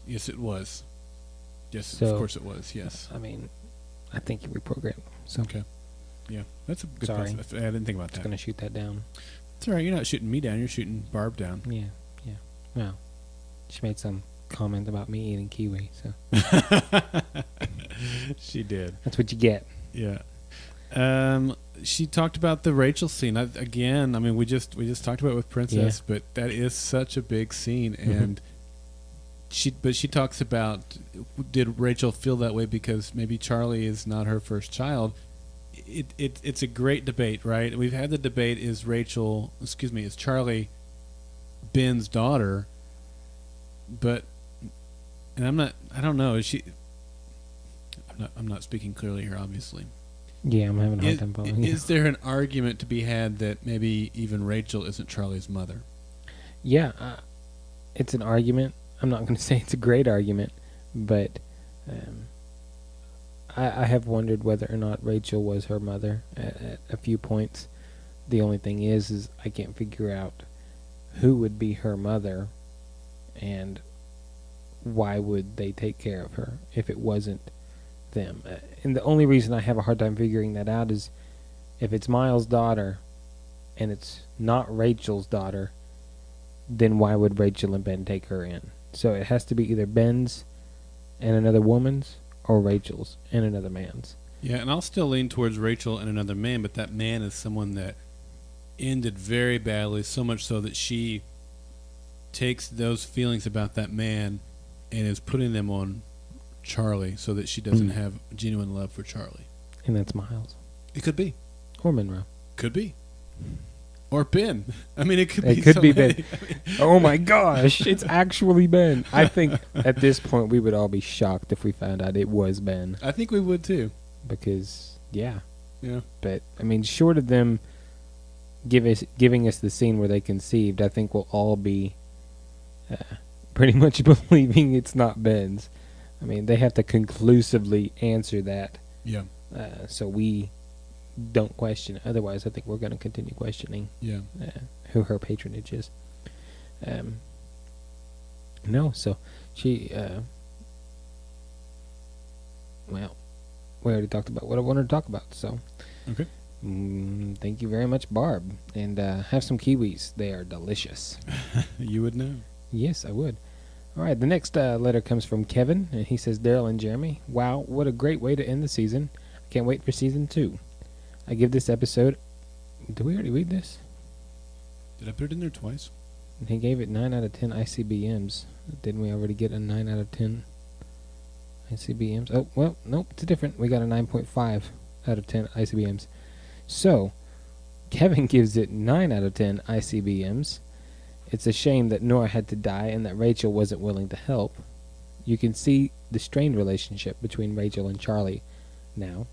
Yes, it was. Yes, So, of course it was, yes. I mean, I think he reprogrammed them. So Okay. Yeah, that's a good Sorry. possibility. I didn't think about I'm that. going to shoot that down. It's all right. You're not shooting me down. You're shooting Barb down. Yeah. Well, she made some comment about me eating kiwi, so She did. that's what you get. Yeah. She talked about the Rachel scene. We just talked about it with Princess, but that is such a big scene, and she talks about, did Rachel feel that way because maybe Charlie is not her first child? It's a great debate, right? We've had the debate: is Charlie Ben's daughter? But, and I don't know. I'm not speaking clearly here, obviously. Yeah, I'm having a hard time following you. Is there an argument to be had that maybe even Rachel isn't Charlie's mother? Yeah, it's an argument. I'm not going to say it's a great argument, but I have wondered whether or not Rachel was her mother at a few points. The only thing is I can't figure out who would be her mother and why would they take care of her if it wasn't them. And the only reason I have a hard time figuring that out is if it's Miles' daughter and it's not Rachel's daughter, then why would Rachel and Ben take her in? So it has to be either Ben's and another woman's, or Rachel's and another man's. Yeah, and I'll still lean towards Rachel and another man, but that man is someone that ended very badly, so much so that she takes those feelings about that man and is putting them on Charlie so that she doesn't have genuine love for Charlie. And that's Miles. It could be. Or Monroe. Could be. Or Ben. I mean, it could be. It could be somebody. Ben. Oh my gosh, it's actually Ben. I think at this point we would all be shocked if we found out it was Ben. I think we would too. Because, yeah. Yeah. But, I mean, short of them giving us the scene where they conceived, I think we'll all be pretty much believing it's not Ben's. I mean, they have to conclusively answer that. Yeah. So we don't question. Otherwise, I think we're going to continue questioning. Yeah. Who her patronage is. No, so she. Well, we already talked about what I wanted to talk about. So. Okay. Thank you very much, Barb. And have some kiwis. They are delicious. You would know. Yes, I would. All right, the next letter comes from Kevin, and he says, Daryl and Jeremy, wow, what a great way to end the season. I can't wait for season 2. I give this episode... Did we already read this? Did I put it in there twice? He gave it 9 out of 10 ICBMs. Didn't we already get a 9 out of 10 ICBMs? Oh, well, nope, it's different. We got a 9.5 out of 10 ICBMs. So, Kevin gives it 9 out of 10 ICBMs. It's a shame that Nora had to die and that Rachel wasn't willing to help. You can see the strained relationship between Rachel and Charlie now.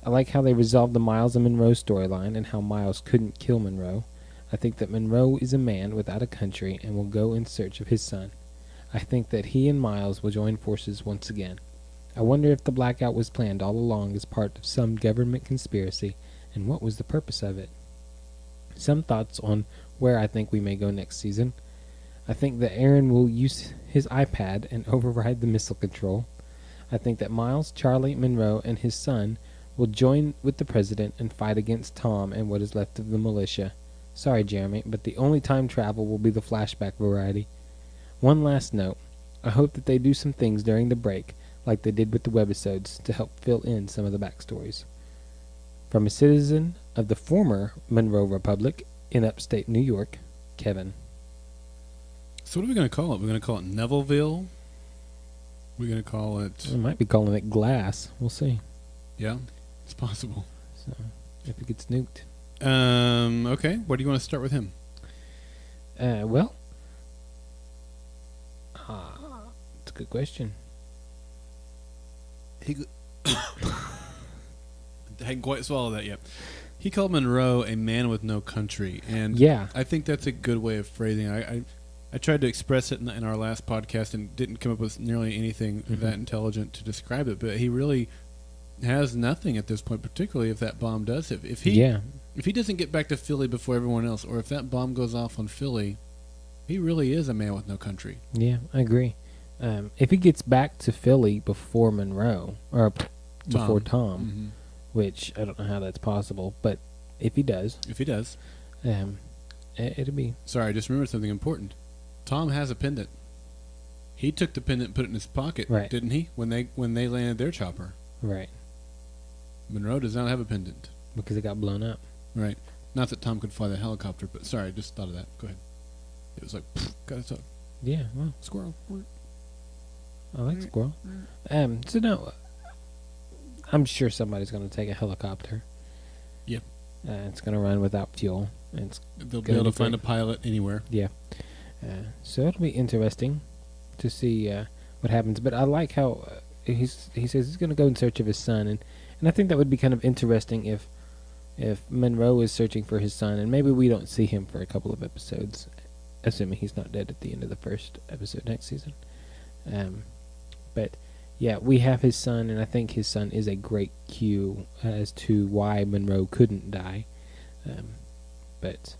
I like how they resolved the Miles and Monroe storyline and how Miles couldn't kill Monroe. I think that Monroe is a man without a country and will go in search of his son. I think that he and Miles will join forces once again. I wonder if the blackout was planned all along as part of some government conspiracy, and what was the purpose of it? Some thoughts on where I think we may go next season. I think that Aaron will use his iPad and override the missile control. I think that Miles, Charlie, Monroe, and his son will join with the president and fight against Tom and what is left of the militia. Sorry, Jeremy, but the only time travel will be the flashback variety. One last note. I hope that they do some things during the break, like they did with the webisodes, to help fill in some of the backstories. From a citizen of the former Monroe Republic in upstate New York, Kevin. So what are we going to call it? We're going to call it Nevilleville? We're going to call it... We might be calling it Glass. We'll see. Yeah, it's possible. So, if it gets nuked. Okay, where do you want to start with him? Well... it's a good question. I hadn't quite swallowed that yet. He called Monroe a man with no country, and yeah, I think that's a good way of phrasing it. I tried to express it in our last podcast and didn't come up with nearly anything that intelligent to describe it, but he really has nothing at this point, particularly if that bomb does hit. If he doesn't get back to Philly before everyone else, or if that bomb goes off on Philly, he really is a man with no country. Yeah, I agree. If he gets back to Philly before Monroe, or before Tom, which I don't know how that's possible, but if he does, it'll be... Sorry, I just remembered something important. Tom has a pendant. He took the pendant and put it in his pocket, didn't he? When they landed their chopper. Right. Monroe does not have a pendant. Because it got blown up. Right. Not that Tom could fly the helicopter, but sorry, I just thought of that. Go ahead. It was like, got it up. Yeah, well. Squirrel. I like squirrel. So no, I'm sure somebody's going to take a helicopter. Yeah. It's going to run without fuel. And they'll be able to find a pilot anywhere. Yeah. So it'll be interesting to see what happens. But I like how he says he's going to go in search of his son, and I think that would be kind of interesting if Monroe is searching for his son, and maybe we don't see him for a couple of episodes, assuming he's not dead at the end of the first episode next season. But yeah, we have his son, and I think his son is a great cue as to why Monroe couldn't die. But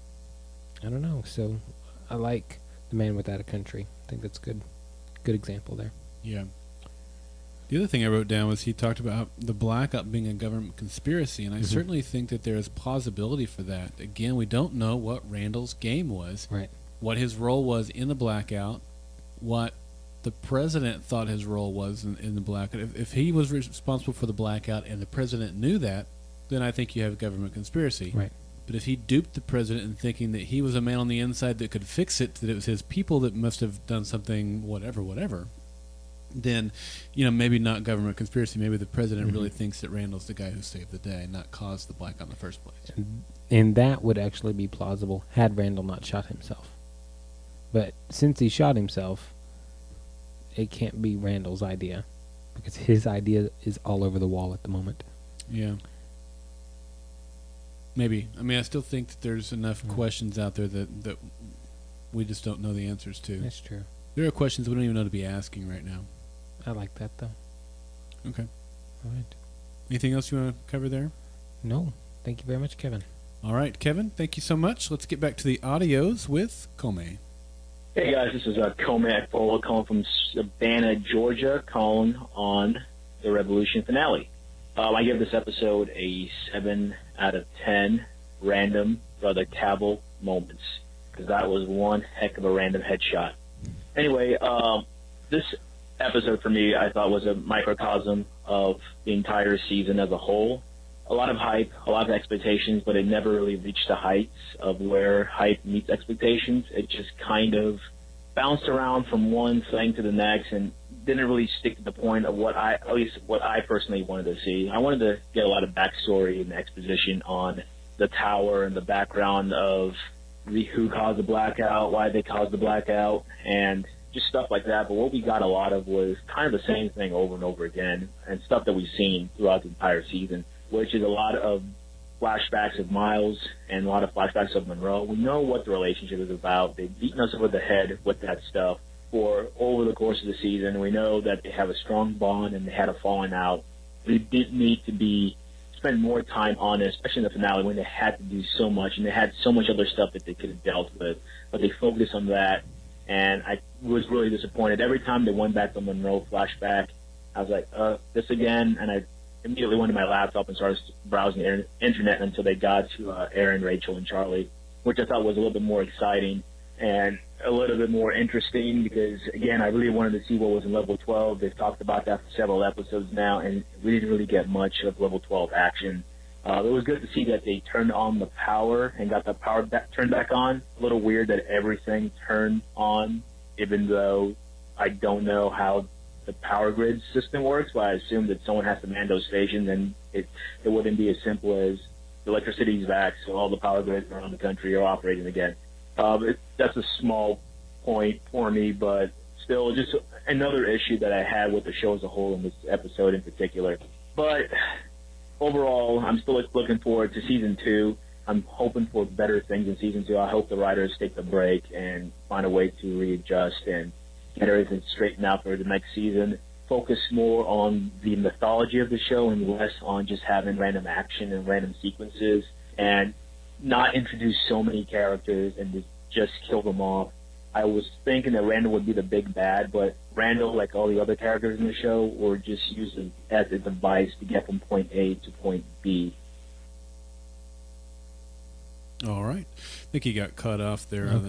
I don't know. So I like the man without a country. I think that's good. Good example there. Yeah. The other thing I wrote down was he talked about the blackout being a government conspiracy, and I certainly think that there is plausibility for that. Again, we don't know what Randall's game was, what his role was in the blackout, what the president thought his role was in the blackout. If he was responsible for the blackout and the president knew that, then I think you have a government conspiracy. Right. But if he duped the president in thinking that he was a man on the inside that could fix it, that it was his people that must have done something, whatever, then, maybe not government conspiracy. Maybe the president really thinks that Randall's the guy who saved the day and not caused the blackout in the first place. And that would actually be plausible had Randall not shot himself. But since he shot himself, it can't be Randall's idea, because his idea is all over the wall at the moment. Yeah. Maybe. I mean, I still think that there's enough questions out there that we just don't know the answers to. That's true. There are questions we don't even know to be asking right now. I like that, though. Okay. All right. Anything else you want to cover there? No. Thank you very much, Kevin. All right, Kevin, thank you so much. Let's get back to the audios with Kome. Hey, guys, this is Kome Akpola calling from Savannah, Georgia, calling on the Revolution finale. I give this episode a 7 out of 10 random Brother Cavill moments, because that was one heck of a random headshot. Anyway, this episode for me, I thought, was a microcosm of the entire season as a whole. A lot of hype, a lot of expectations, but it never really reached the heights of where hype meets expectations. It just kind of bounced around from one thing to the next and didn't really stick to the point of what I personally wanted to see. I wanted to get a lot of backstory and exposition on the tower and the background of who caused the blackout, why they caused the blackout, and just stuff like that. But what we got a lot of was kind of the same thing over and over again, and stuff that we've seen throughout the entire season, which is a lot of flashbacks of Miles and a lot of flashbacks of Monroe. We know what the relationship is about. They've beaten us over the head with that stuff for over the course of the season. We know that they have a strong bond and they had a falling out. We didn't need to spend more time on it, especially in the finale when they had to do so much and they had so much other stuff that they could have dealt with. But they focused on that, and I was really disappointed. Every time they went back to Monroe flashback, I was like, this again, and I immediately went to my laptop and started browsing the internet until they got to Aaron, Rachel, and Charlie, which I thought was a little bit more exciting and a little bit more interesting because, again, I really wanted to see what was in Level 12. They've talked about that for several episodes now, and we didn't really get much of Level 12 action. It was good to see that they turned on the power and got the power turned back on. A little weird that everything turned on, even though I don't know how the power grid system works, but I assume that someone has to man those stations, and it wouldn't be as simple as the electricity's back, so all the power grids around the country are operating again. That's a small point for me, but still just another issue that I had with the show as a whole in this episode in particular. But overall, I'm still looking forward to Season 2. I'm hoping for better things in Season 2. I hope the writers take the break and find a way to readjust and get everything straightened out for the next season. Focus more on the mythology of the show and less on just having random action and random sequences, and not introduce so many characters and just kill them off. I was thinking that Randall would be the big bad, but Randall, like all the other characters in the show, were just used as a device to get from point A to point B. All right. I think he got cut off there at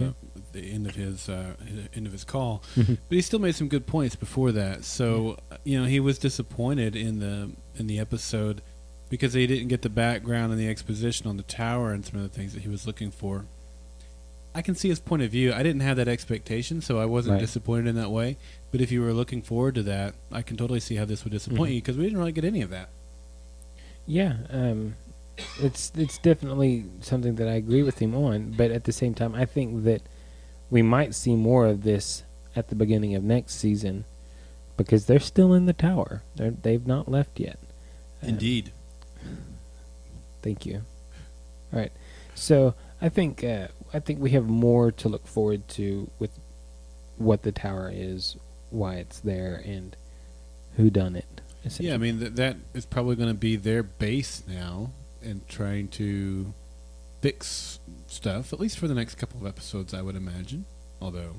the end of his call, but he still made some good points before that. So he was disappointed in the episode because he didn't get the background and the exposition on the tower and some of the things that he was looking for. I can see his point of view. I didn't have that expectation, so I wasn't disappointed in that way. But if you were looking forward to that, I can totally see how this would disappoint you because we didn't really get any of that. Yeah. It's definitely something that I agree with him on, but at the same time, I think that we might see more of this at the beginning of next season because they're still in the tower. They've not left yet. Indeed. Thank you. All right, so I think we have more to look forward to with what the tower is, why it's there, and who done it. Yeah, I mean that is probably going to be their base now. And trying to fix stuff, at least for the next couple of episodes, I would imagine. Although,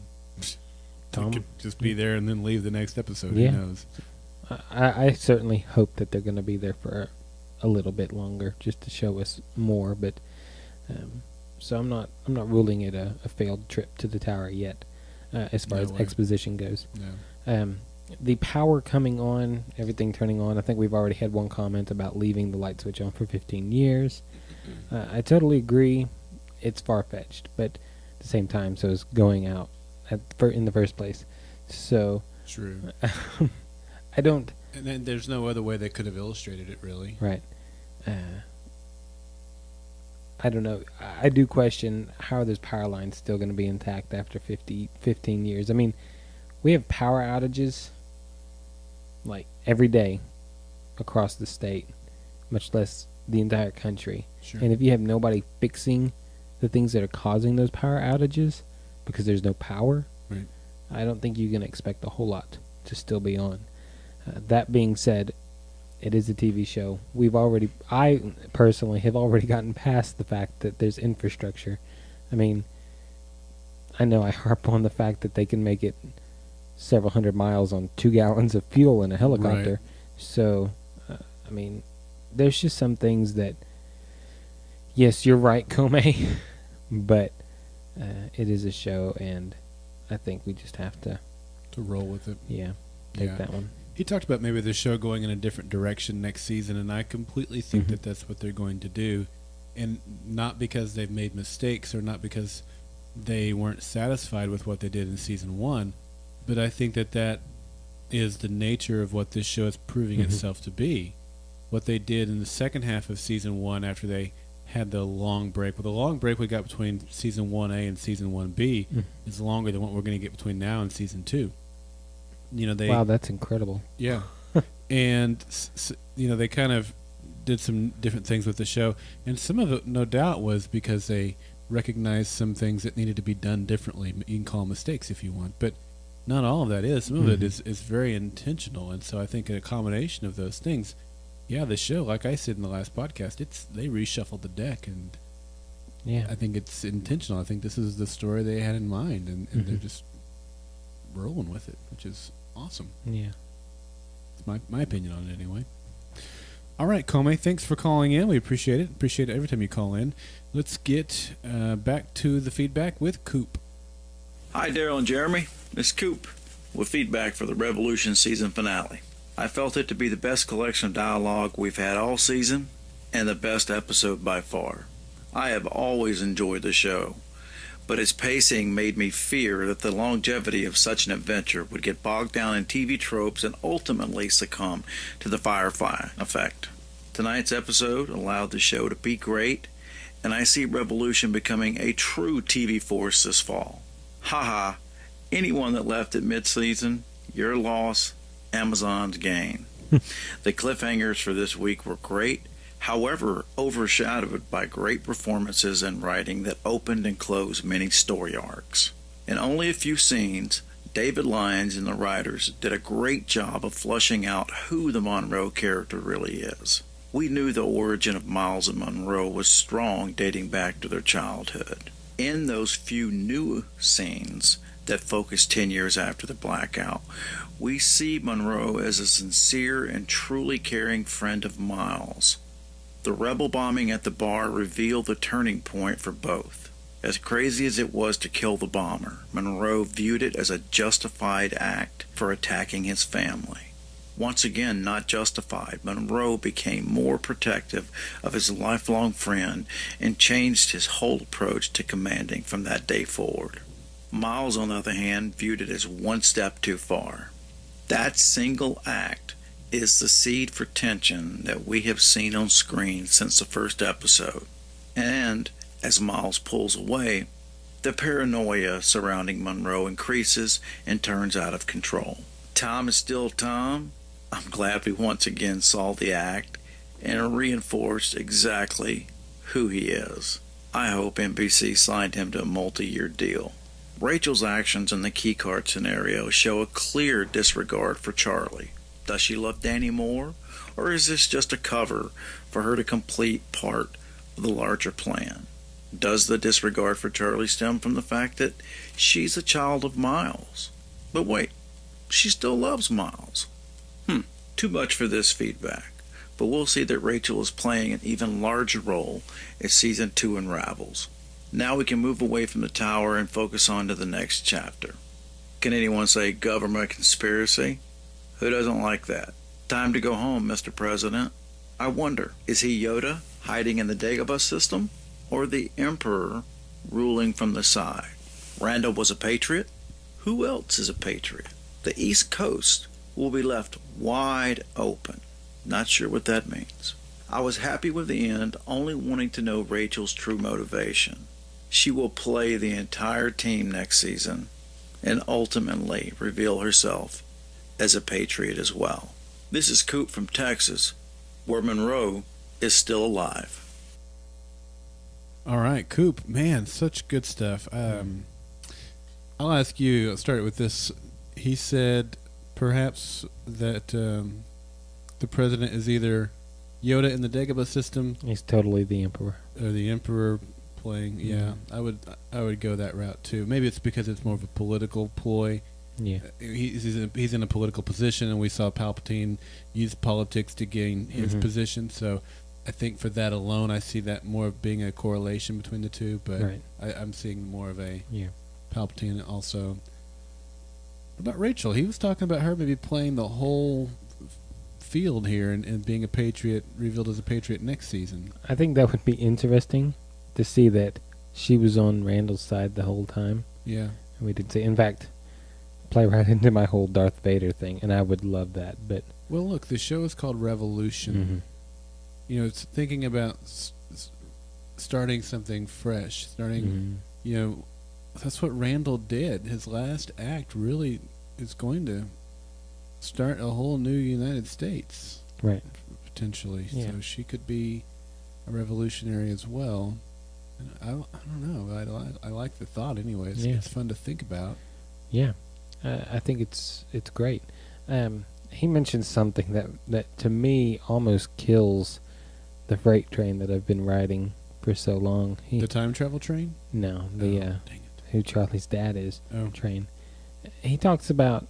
Tom could just be there and then leave the next episode. Yeah. Who knows? I certainly hope that they're going to be there for a little bit longer, just to show us more. But so I'm not ruling it a failed trip to the tower yet, as far as exposition goes. No. The power coming on, everything turning on. I think we've already had one comment about leaving the light switch on for 15 years. I totally agree. It's far-fetched, but at the same time, so is going out in the first place. So true. I don't. And then there's no other way they could have illustrated it, really. Right. I don't know. I do question how are those power lines still going to be intact after 15 years. I mean, we have power outages like every day across the state, much less the entire country. Sure. And if you have nobody fixing the things that are causing those power outages because there's no power, right, I don't think you can expect a whole lot to still be on. That being said, it is a TV show. I personally have already gotten past the fact that there's infrastructure. I mean, I know I harp on the fact that they can make it several hundred miles on 2 gallons of fuel in a helicopter. Right. So, I mean, there's just some things that, yes, you're right, Comey, but it is a show, and I think we just have to roll with it. Yeah, take that one. He talked about maybe the show going in a different direction next season, and I completely think Mm-hmm. that that's what they're going to do, and not because they've made mistakes or not because they weren't satisfied with what they did in season 1, but I think that that is the nature of what this show is proving Mm-hmm. itself to be. What they did in the second half of season 1 after they had the long break. Well, the long break we got between season 1A and season 1B is longer than what we're going to get between now and season 2. Wow, that's incredible. Yeah. And, they kind of did some different things with the show. And some of it, no doubt, was because they recognized some things that needed to be done differently. You can call them mistakes if you want. But not all of that is. Some of it is very intentional. And so I think a combination of those things, the show, like I said in the last podcast, they reshuffled the deck. And I think it's intentional. I think this is the story they had in mind. And they're just rolling with it, which is awesome. Yeah. It's my opinion on it anyway. All right, Comey, thanks for calling in. We appreciate it. Appreciate it every time you call in. Let's get back to the feedback with Coop. Hi, Daryl and Jeremy. It's Coop with feedback for the Revolution season finale. I felt it to be the best collection of dialogue we've had all season and the best episode by far. I have always enjoyed the show, but its pacing made me fear that the longevity of such an adventure would get bogged down in TV tropes and ultimately succumb to the Firefly effect. Tonight's episode allowed the show to be great, and I see Revolution becoming a true TV force this fall. Haha, anyone that left at mid-season, your loss, Amazon's gain. The cliffhangers for this week were great, however overshadowed by great performances and writing that opened and closed many story arcs. In only a few scenes, David Lyons and the writers did a great job of fleshing out who the Monroe character really is. We knew the origin of Miles and Monroe was strong dating back to their childhood. In those few new scenes that focus 10 years after the blackout, we see Monroe as a sincere and truly caring friend of Miles. The rebel bombing at the bar revealed the turning point for both. As crazy as it was to kill the bomber, Monroe viewed it as a justified act for attacking his family. Once again, not justified, Monroe became more protective of his lifelong friend and changed his whole approach to commanding from that day forward. Miles, on the other hand, viewed it as one step too far. That single act is the seed for tension that we have seen on screen since the first episode. And as Miles pulls away, the paranoia surrounding Monroe increases and turns out of control. Tom is still Tom. I'm glad we once again saw the act and reinforced exactly who he is. I hope NBC signed him to a multi-year deal. Rachel's actions in the keycard scenario show a clear disregard for Charlie. Does she love Danny more, or is this just a cover for her to complete part of the larger plan? Does the disregard for Charlie stem from the fact that she's a child of Miles? But wait, she still loves Miles. Too much for this feedback, but we'll see that Rachel is playing an even larger role as Season 2 unravels. Now we can move away from the tower and focus on to the next chapter. Can anyone say government conspiracy? Who doesn't like that? Time to go home, Mr. President. I wonder, is he Yoda hiding in the Dagobah system, or the Emperor ruling from the side? Randall was a patriot? Who else is a patriot? The East Coast will be left wide open. Not sure what that means. I was happy with the end, only wanting to know Rachel's true motivation. She will play the entire team next season and ultimately reveal herself as a patriot as well. This is Coop from Texas, where Monroe is still alive. All right, Coop, man, such good stuff. I'll ask you. I'll start with this. He said perhaps that the president is either Yoda in the Dagobah system. He's totally the Emperor. Or the Emperor playing. Yeah, I would go that route too. Maybe it's because it's more of a political ploy. Yeah, he's in a political position, and we saw Palpatine use politics to gain his position. So I think for that alone, I see that more of being a correlation between the two. But I'm seeing more of a Palpatine also. What about Rachel? He was talking about her maybe playing the whole field here and being a Patriot, revealed as a Patriot next season. I think that would be interesting to see that she was on Randall's side the whole time. Yeah. And we did see, in fact, play right into my whole Darth Vader thing, and I would love that. But well, look, the show is called Revolution. You know, it's thinking about starting something fresh, starting, you know, that's what Randall did. His last act really is going to start a whole new United States. Right. Potentially. Yeah. So she could be a revolutionary as well. I don't know. I like the thought anyway. It's fun to think about. Yeah. I think it's great. He mentioned something that to me almost kills the freight train that I've been riding for so long. The time travel train? No, dang it. Who Charlie's dad is train. He talks about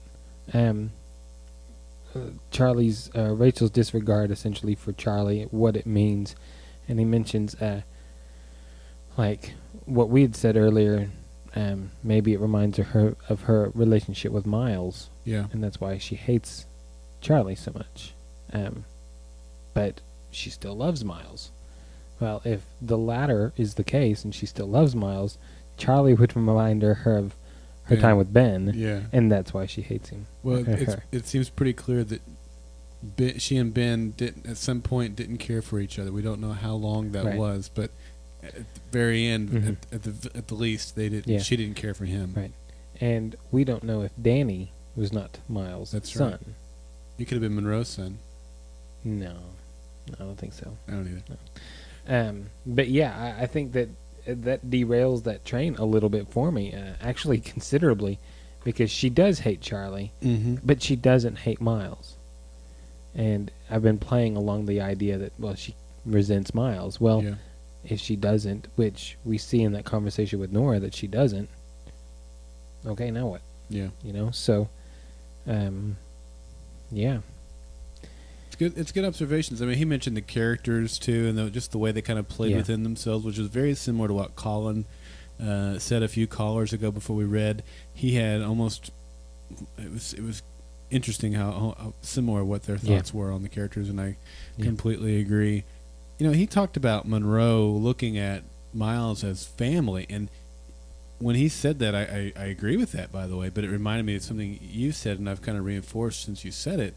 Rachel's disregard essentially for Charlie, what it means, and he mentions like what we had said earlier. Maybe it reminds her of her relationship with Miles. Yeah. And that's why she hates Charlie so much. But she still loves Miles. Well, if the latter is the case and she still loves Miles, Charlie would remind her of her time with Ben. Yeah. And that's why she hates him. Well, it seems pretty clear that she and Ben at some point didn't care for each other. We don't know how long that was, but at the very end, at the least, they did. Yeah. She didn't care for him. Right. And we don't know if Danny was not Miles' son. Right. He could have been Monroe's son. No, I don't think so. I don't either. No. But yeah, I think that derails that train a little bit for me, actually considerably, because she does hate Charlie, but she doesn't hate Miles. And I've been playing along the idea that, well, she resents Miles. Well, if she doesn't, which we see in that conversation with Nora that she doesn't, okay, now what? Yeah. You know, so, yeah. It's good observations. I mean, he mentioned the characters too, and just the way they kind of played within themselves, which was very similar to what Colin said a few callers ago before we read. He had almost it was interesting how similar what their thoughts were on the characters, and I completely agree. You know, he talked about Monroe looking at Miles as family, and when he said that, I agree with that, by the way. But it reminded me of something you said, and I've kind of reinforced since you said it,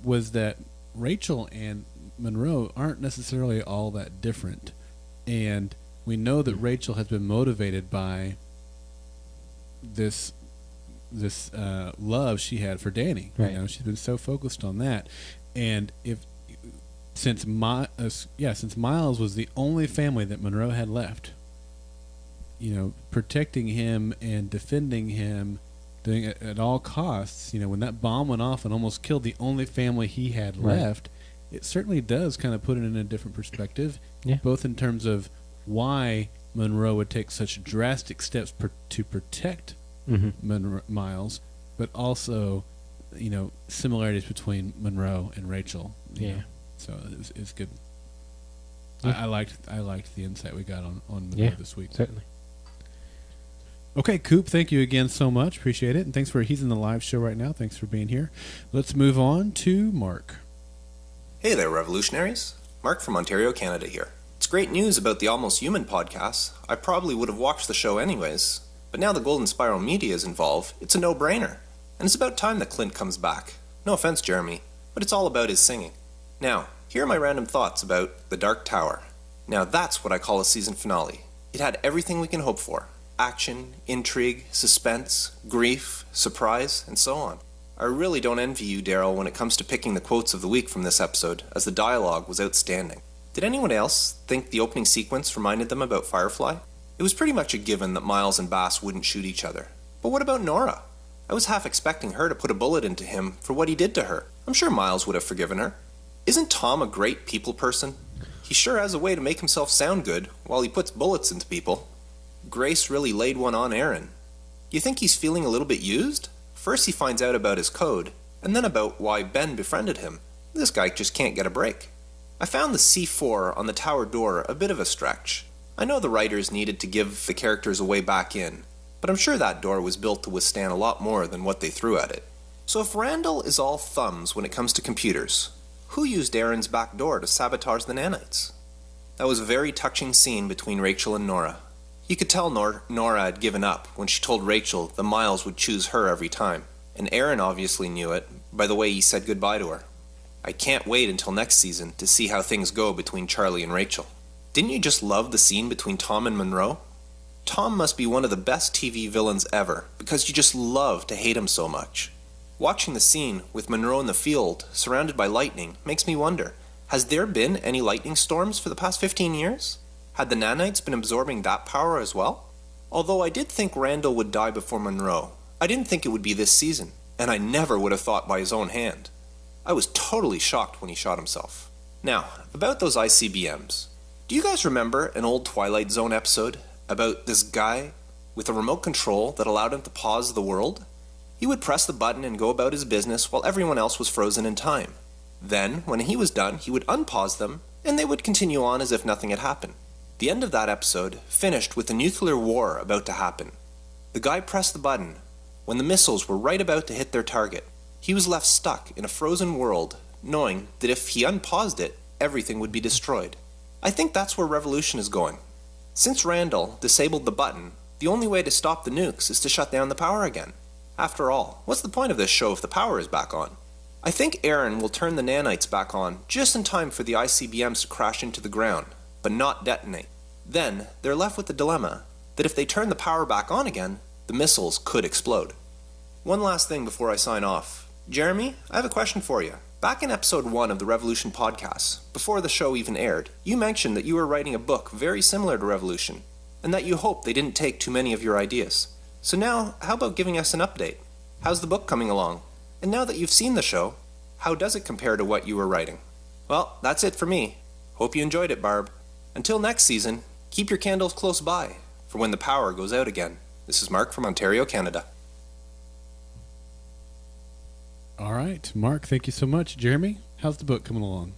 was that Rachel and Monroe aren't necessarily all that different, and we know that Rachel has been motivated by this love she had for Danny. Right. You know, she's been so focused on that, and since Miles was the only family that Monroe had left, you know, protecting him and defending him, doing it at all costs. You know, when that bomb went off and almost killed the only family he had left, it certainly does kind of put it in a different perspective, both in terms of why Monroe would take such drastic steps to protect Miles, but also, you know, similarities between Monroe and Rachel. Yeah. So it's good. Yeah. I liked the insight we got on Monroe this week. Certainly. Okay, Coop, thank you again so much. Appreciate it. And thanks he's in the live show right now. Thanks for being here. Let's move on to Mark. Hey there, revolutionaries. Mark from Ontario, Canada here. It's great news about the Almost Human podcast. I probably would have watched the show anyways. But now the Golden Spiral Media is involved, it's a no-brainer. And it's about time that Clint comes back. No offense, Jeremy, but it's all about his singing. Now, here are my random thoughts about The Dark Tower. Now that's what I call a season finale. It had everything we can hope for. Action, intrigue, suspense, grief, surprise, and so on. I really don't envy you, Daryl, when it comes to picking the quotes of the week from this episode, as the dialogue was outstanding. Did anyone else think the opening sequence reminded them about Firefly? It was pretty much a given that Miles and Bass wouldn't shoot each other. But what about Nora? I was half expecting her to put a bullet into him for what he did to her. I'm sure Miles would have forgiven her. Isn't Tom a great people person? He sure has a way to make himself sound good while he puts bullets into people. Grace really laid one on Aaron. You think he's feeling a little bit used? First he finds out about his code, and then about why Ben befriended him. This guy just can't get a break. I found the C4 on the tower door a bit of a stretch. I know the writers needed to give the characters a way back in, but I'm sure that door was built to withstand a lot more than what they threw at it. So if Randall is all thumbs when it comes to computers, who used Aaron's back door to sabotage the nanites? That was a very touching scene between Rachel and Nora. You could tell Nora had given up when she told Rachel that Miles would choose her every time, and Aaron obviously knew it by the way he said goodbye to her. I can't wait until next season to see how things go between Charlie and Rachel. Didn't you just love the scene between Tom and Monroe? Tom must be one of the best TV villains ever, because you just love to hate him so much. Watching the scene with Monroe in the field, surrounded by lightning, makes me wonder, has there been any lightning storms for the past 15 years? Had the nanites been absorbing that power as well? Although I did think Randall would die before Monroe, I didn't think it would be this season, and I never would have thought by his own hand. I was totally shocked when he shot himself. Now, about those ICBMs. Do you guys remember an old Twilight Zone episode about this guy with a remote control that allowed him to pause the world? He would press the button and go about his business while everyone else was frozen in time. Then, when he was done, he would unpause them, and they would continue on as if nothing had happened. The end of that episode finished with a nuclear war about to happen. The guy pressed the button when the missiles were right about to hit their target. He was left stuck in a frozen world, knowing that if he unpaused it, everything would be destroyed. I think that's where Revolution is going. Since Randall disabled the button, the only way to stop the nukes is to shut down the power again. After all, what's the point of this show if the power is back on? I think Aaron will turn the nanites back on just in time for the ICBMs to crash into the ground, but not detonate. Then, they're left with the dilemma that if they turn the power back on again, the missiles could explode. One last thing before I sign off. Jeremy, I have a question for you. Back in episode 1 of the Revolution podcast, before the show even aired, you mentioned that you were writing a book very similar to Revolution, and that you hoped they didn't take too many of your ideas. So now, how about giving us an update? How's the book coming along? And now that you've seen the show, how does it compare to what you were writing? Well, that's it for me. Hope you enjoyed it, Barb. Until next season, keep your candles close by for when the power goes out again. This is Mark from Ontario, Canada. All right, Mark, thank you so much. Jeremy, how's the book coming along?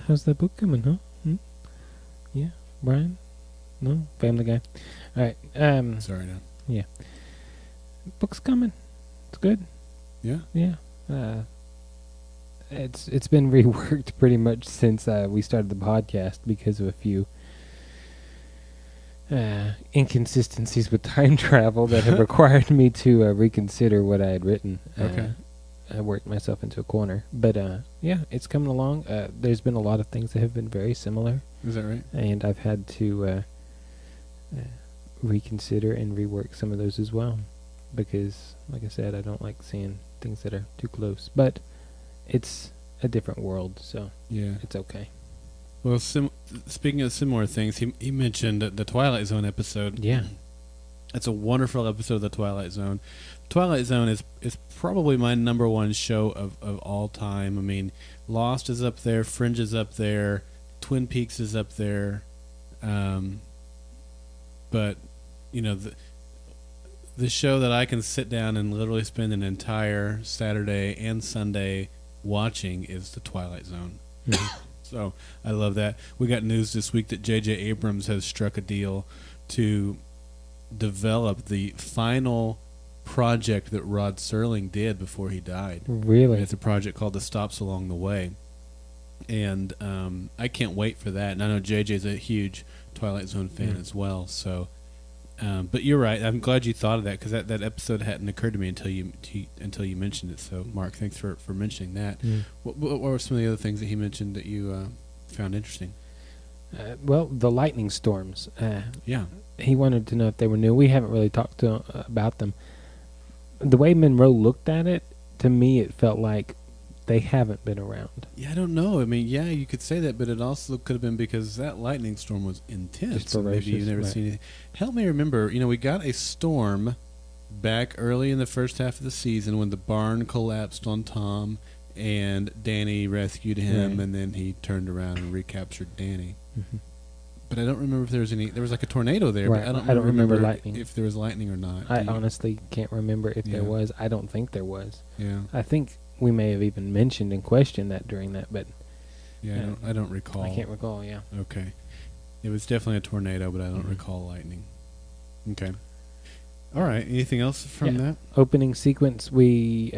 How's that book coming, huh? Yeah, Brian? No? Family Guy? All right. Sorry, no. Yeah. Book's coming. It's good. Yeah? Yeah. It's been reworked pretty much since we started the podcast because of a few inconsistencies with time travel that have required me to reconsider what I had written. Okay. I worked myself into a corner. But, yeah, it's coming along. There's been a lot of things that have been very similar. Is that right? And I've had to reconsider and rework some of those as well. Because, like I said, I don't like seeing things that are too close. But it's a different world, so yeah, it's okay. Well, speaking of similar things, he mentioned the Twilight Zone episode. Yeah. It's a wonderful episode of the Twilight Zone. Twilight Zone is probably my number one show of all time. I mean, Lost is up there, Fringe is up there, Twin Peaks is up there. But, you know, the show that I can sit down and literally spend an entire Saturday and Sunday watching is the Twilight Zone. So I love that. We got news this week that J.J. Abrams has struck a deal to develop the final project that Rod Serling did before he died. Really? And it's a project called The Stops Along the Way. And I can't wait for that. And I know JJ's a huge Twilight Zone fan as well. So, but you're right. I'm glad you thought of that because that episode hadn't occurred to me until you mentioned it. So, Mark, thanks for mentioning that. What were some of the other things that he mentioned that you found interesting? Well, the lightning storms. Yeah. He wanted to know if they were new. We haven't really talked about them. The way Monroe looked at it, to me, it felt like they haven't been around. Yeah, I don't know. I mean, yeah, you could say that, but it also could have been because that lightning storm was intense. Just ferocious, maybe you've never seen anything. Help me remember, we got a storm back early in the first half of the season when the barn collapsed on Tom and Danny rescued him, and then he turned around and recaptured Danny. Mm-hmm. But I don't remember if there was any. There was like a tornado there, Right. but I don't remember lightning. if there was lightning or not. I honestly can't remember if there Yeah. was. I don't think there was. Yeah. I think we may have even mentioned and questioned that during that, but Yeah, I don't recall. I can't recall. Yeah. Okay. It was definitely a tornado, but I don't recall lightning. Okay. All right. Anything else from that? Opening sequence, we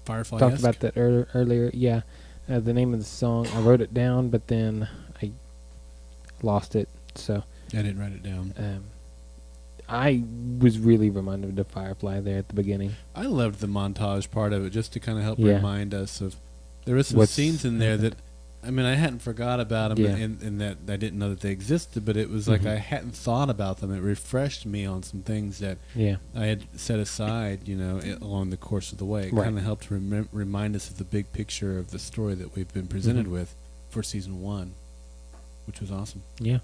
Firefly talked about that earlier. Yeah. The name of the song, I wrote it down, but then I lost it. So I didn't write it down. I was really reminded of Firefly there at the beginning. I loved the montage part of it just to kind of help remind us of. There were some What's scenes in there that, I mean, I hadn't forgot about them, and that I didn't know that they existed, but it was like I hadn't thought about them. It refreshed me on some things that I had set aside, along the course of the way. It kind of helped remind us of the big picture of the story that we've been presented with for season 1, which was awesome. Yeah.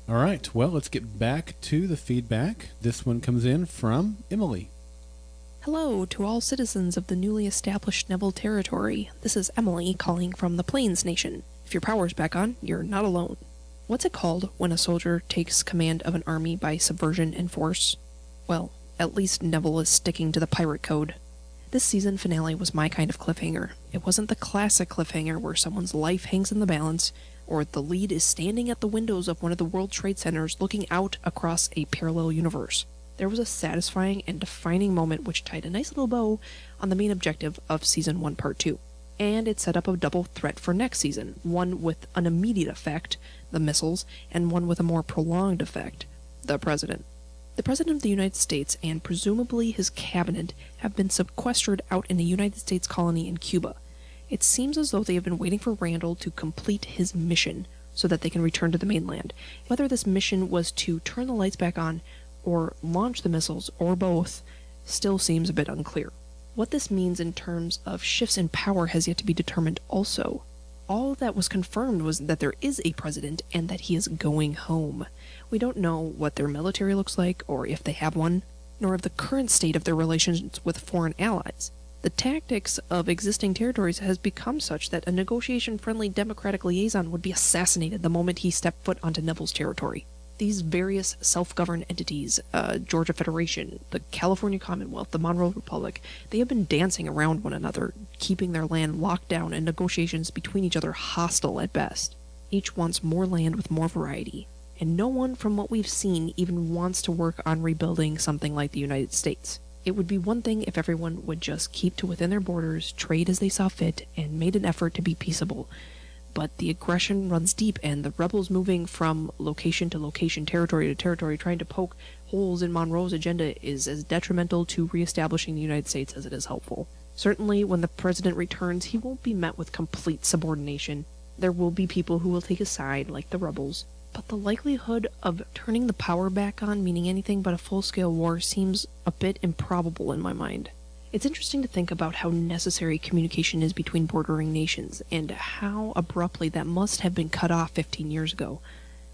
All right. Well, let's get back to the feedback. This one comes in from Emily. Hello to all citizens of the newly established Neville territory. This is Emily calling from the Plains Nation. If your power's back on, you're not alone. What's it called when a soldier takes command of an army by subversion and force? Well, at least Neville is sticking to the pirate code. This season finale was my kind of cliffhanger. It wasn't the classic cliffhanger where someone's life hangs in the balance, or the lead is standing at the windows of one of the World Trade Centers looking out across a parallel universe. There was a satisfying and defining moment which tied a nice little bow on the main objective of Season 1 Part 2. And it set up a double threat for next season, one with an immediate effect, the missiles, and one with a more prolonged effect, the President. The President of the United States and presumably his cabinet have been sequestered out in a United States colony in Cuba. It seems as though they have been waiting for Randall to complete his mission so that they can return to the mainland. Whether this mission was to turn the lights back on or launch the missiles, or both, still seems a bit unclear. What this means in terms of shifts in power has yet to be determined also. All that was confirmed was that there is a president and that he is going home. We don't know what their military looks like, or if they have one, nor of the current state of their relations with foreign allies. The tactics of existing territories has become such that a negotiation-friendly Democratic liaison would be assassinated the moment he stepped foot onto Neville's territory. These various self-governed entities, Georgia Federation, the California Commonwealth, the Monroe Republic, they have been dancing around one another, keeping their land locked down and negotiations between each other hostile at best. Each wants more land with more variety, and no one from what we've seen even wants to work on rebuilding something like the United States. It would be one thing if everyone would just keep to within their borders, trade as they saw fit, and made an effort to be peaceable. But the aggression runs deep, and the rebels moving from location to location, territory to territory, trying to poke holes in Monroe's agenda is as detrimental to reestablishing the United States as it is helpful. Certainly, when the president returns, he won't be met with complete subordination. There will be people who will take his side, like the rebels. But the likelihood of turning the power back on, meaning anything but a full-scale war, seems a bit improbable in my mind. It's interesting to think about how necessary communication is between bordering nations, and how abruptly that must have been cut off 15 years ago.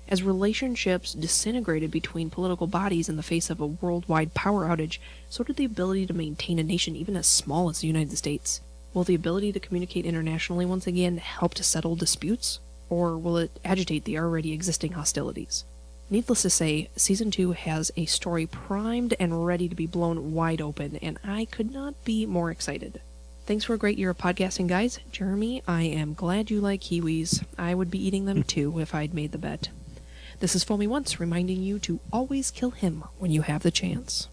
As relationships disintegrated between political bodies in the face of a worldwide power outage, so did the ability to maintain a nation even as small as the United States. Will the ability to communicate internationally once again help to settle disputes? Or will it agitate the already existing hostilities? Needless to say, Season 2 has a story primed and ready to be blown wide open, and I could not be more excited. Thanks for a great year of podcasting, guys. Jeremy, I am glad you like kiwis. I would be eating them too if I'd made the bet. This is Foamy Once, reminding you to always kill him when you have the chance.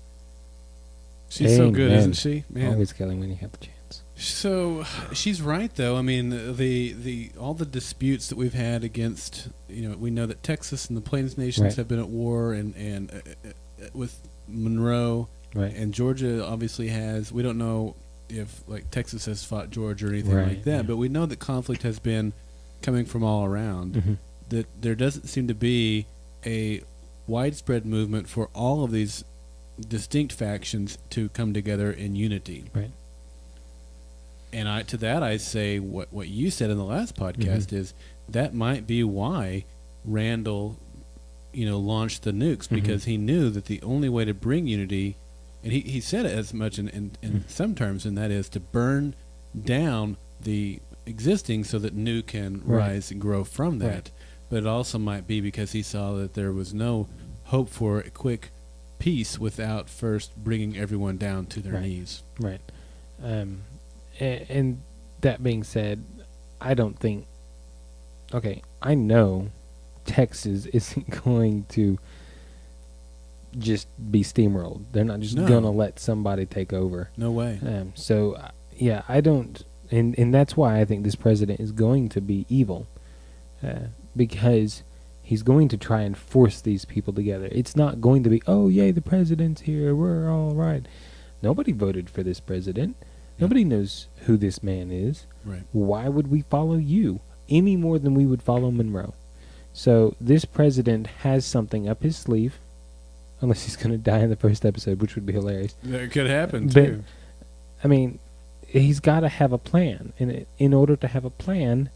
She's so good, isn't she? Man. Always killing when you have the chance. So she's right, though. I mean, the all the disputes that we've had against, we know that Texas and the Plains nations have been at war, and with Monroe, and Georgia obviously has. We don't know if Texas has fought Georgia or anything like that, but we know that conflict has been coming from all around. Mm-hmm. That there doesn't seem to be a widespread movement for all of these distinct factions to come together in unity. Right. And I say what you said in the last podcast is that might be why Randall, launched the nukes, because he knew that the only way to bring unity And he said it as much in some terms, and that is to burn down the existing so that new can rise and grow from that. Right. But it also might be because he saw that there was no hope for a quick peace without first bringing everyone down to their knees. Right. And that being said, I don't think... Okay, I know Texas isn't going to just be steamrolled. They're not just going to let somebody take over. No way. So, I don't... And that's why I think this president is going to be evil. Because he's going to try and force these people together. It's not going to be, oh, yay, the president's here, we're all right. Nobody voted for this president. Nobody knows who this man is. Right. Why would we follow you any more than we would follow Monroe? So this president has something up his sleeve, unless he's going to die in the first episode, which would be hilarious. That could happen, too. I mean, he's got to have a plan. And in order to have a plan,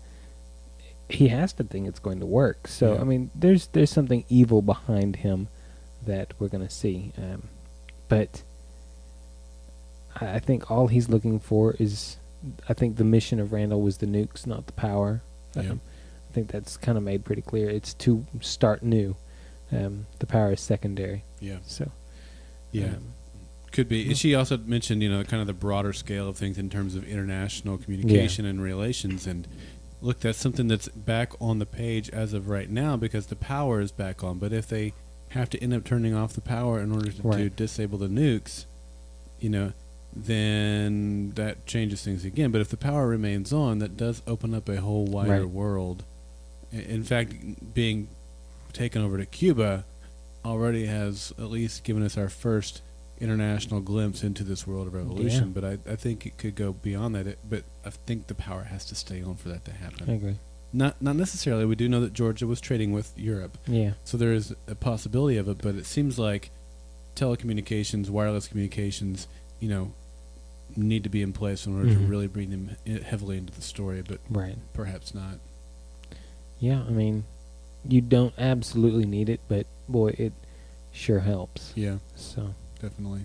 he has to think it's going to work. So, I mean, there's something evil behind him that we're going to see. But I think all he's looking for is... I think the mission of Randall was the nukes, not the power. I think that's kind of made pretty clear. It's to start new. The power is secondary. Yeah. So... Could be. She also mentioned, kind of the broader scale of things in terms of international communication and relations. And look, that's something that's back on the page as of right now because the power is back on. But if they have to end up turning off the power in order to disable the nukes, then that changes things again. But if the power remains on, that does open up a whole wider world. In fact, being taken over to Cuba already has at least given us our first international glimpse into this world of revolution. But I think it could go beyond that. But I think the power has to stay on for that to happen. I agree. Not necessarily. We do know that Georgia was trading with Europe. Yeah. So there is a possibility of it, but it seems like telecommunications, wireless communications, need to be in place in order to really bring them heavily into the story, but perhaps not. Yeah, I mean, you don't absolutely need it, but boy, it sure helps. Yeah. So definitely.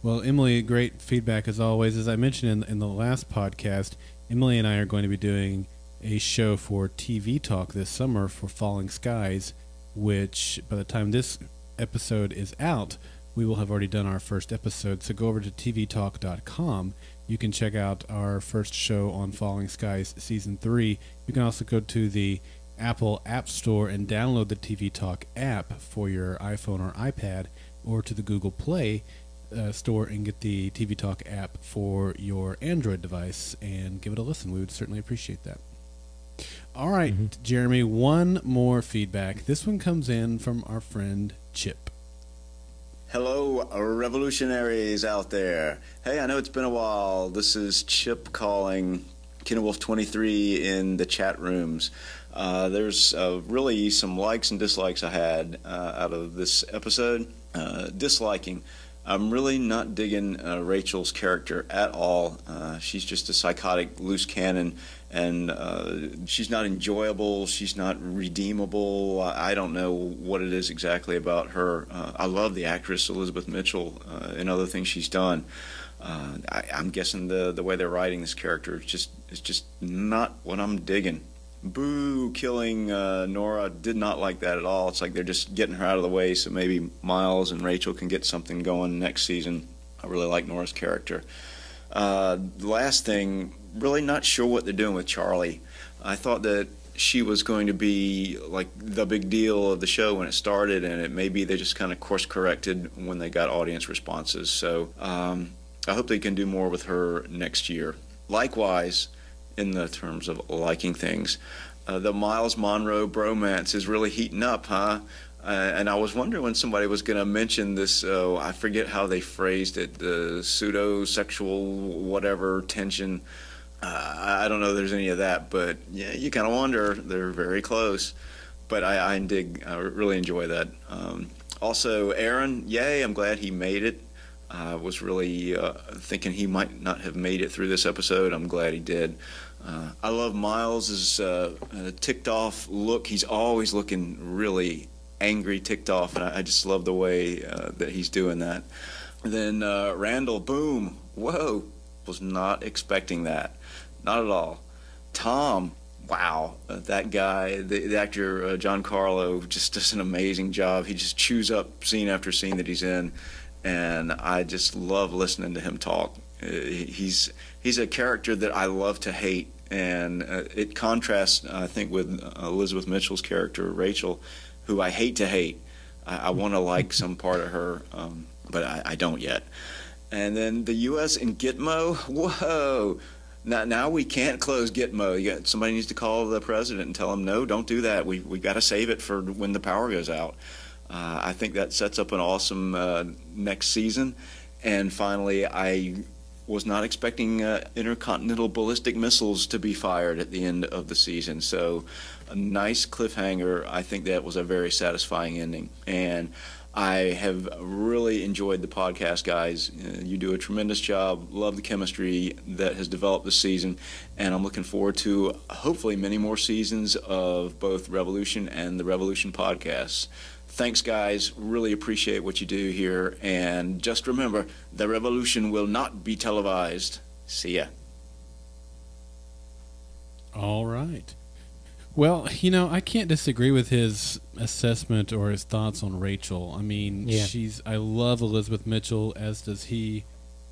Well, Emily, great feedback as always. As I mentioned in the last podcast, Emily and I are going to be doing a show for TV Talk this summer for Falling Skies, which by the time this episode is out, we will have already done our first episode. So go over to tvtalk.com. You can check out our first show on Falling Skies Season 3. You can also go to the Apple App Store and download the TV Talk app for your iPhone or iPad, or to the Google Play store and get the TV Talk app for your Android device and give it a listen. We would certainly appreciate that. All right, Jeremy, one more feedback. This one comes in from our friend Chip. Hello, revolutionaries out there. Hey, I know it's been a while. This is Chip calling, KenneWolf23 in the chat rooms. There's really some likes and dislikes I had out of this episode. Disliking. I'm really not digging Rachel's character at all. She's just a psychotic loose cannon, and she's not enjoyable. She's not redeemable. I don't know what it is exactly about her. I love the actress Elizabeth Mitchell and other things she's done. I'm guessing the way they're writing this character is just not what I'm digging. Boo, killing Nora. Did not like that at all. It's like they're just getting her out of the way so maybe Miles and Rachel can get something going next season. I really like Nora's character. Last thing, really not sure what they're doing with Charlie. I thought that she was going to be like the big deal of the show when it started, and maybe they just kind of course corrected when they got audience responses. So I hope they can do more with her next year. Likewise, in the terms of liking things, the Miles Monroe bromance is really heating up, huh? And I was wondering when somebody was going to mention this, I forget how they phrased it, the pseudo-sexual whatever tension. I don't know if there's any of that, but yeah, you kind of wonder. They're very close. But I really enjoy that. Also, Aaron, yay, I'm glad he made it. I was really thinking he might not have made it through this episode. I'm glad he did. I love Miles' ticked off look. He's always looking really angry, ticked off, and I just love the way that he's doing that. Then Randall, boom, whoa, was not expecting that. Not at all. Tom, wow, that guy, the actor John Carlo, just does an amazing job. He just chews up scene after scene that he's in, and I just love listening to him talk. He's a character that I love to hate, and it contrasts, I think, with Elizabeth Mitchell's character, Rachel, who I hate to hate. I want to like some part of her, but I don't yet. And then the U.S. and Gitmo, whoa. Now we can't close Gitmo. Somebody needs to call the president and tell him, no, don't do that. We got to save it for when the power goes out. I think that sets up an awesome next season. And finally, I was not expecting intercontinental ballistic missiles to be fired at the end of the season. So a nice cliffhanger. I think that was a very satisfying ending. And I have really enjoyed the podcast, guys. You do a tremendous job. Love the chemistry that has developed this season. And I'm looking forward to hopefully many more seasons of both Revolution and the Revolution podcasts. Thanks, guys. Really appreciate what you do here. And just remember, the revolution will not be televised. See ya. All right. Well, I can't disagree with his assessment or his thoughts on Rachel. I mean, I love Elizabeth Mitchell, as does he.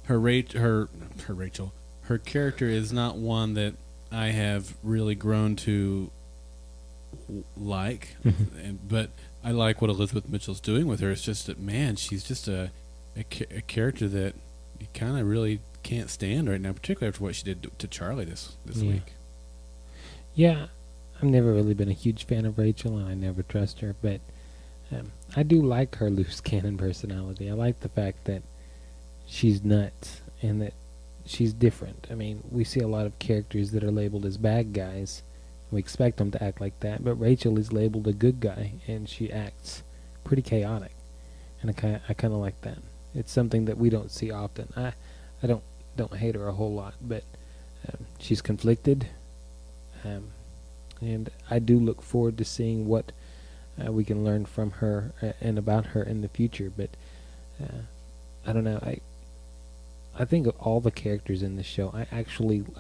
Her Rachel. Her character is not one that I have really grown to like, but I like what Elizabeth Mitchell's doing with her. It's just that, man, she's just a character that you kind of really can't stand right now, particularly after what she did to Charlie this week. Yeah, I've never really been a huge fan of Rachel, and I never trust her, but I do like her loose cannon personality. I like the fact that she's nuts and that she's different. I mean, we see a lot of characters that are labeled as bad guys. We expect them to act like that, but Rachel is labeled a good guy, and she acts pretty chaotic, and I kind of like that. It's something that we don't see often. I don't hate her a whole lot, but she's conflicted, and I do look forward to seeing what we can learn from her and about her in the future. But I don't know. I think of all the characters in this show, I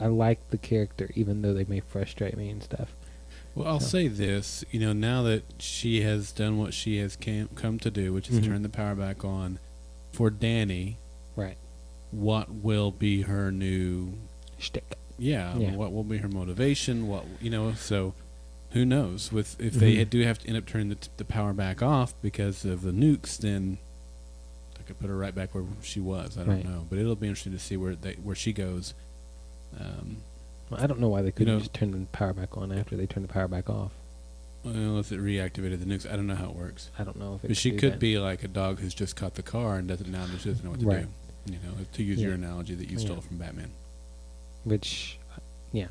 like the character, even though they may frustrate me and stuff. Well, I'll say this, now that she has done what she has come to do, which is turn the power back on, for Danny, right? What will be her new shtick? Yeah. What will be her motivation? So who knows? If they do have to end up turning the power back off because of the nukes, then could put her right back where she was. I don't know, but it'll be interesting to see where she goes. Well, I don't know why they couldn't just turn the power back on after they turn the power back off. Well, if it reactivated the nukes, I don't know how it works. I don't know if it. But she could be like a dog who's just caught the car and doesn't know what to do. To use your analogy that you stole from Batman. Which, yeah.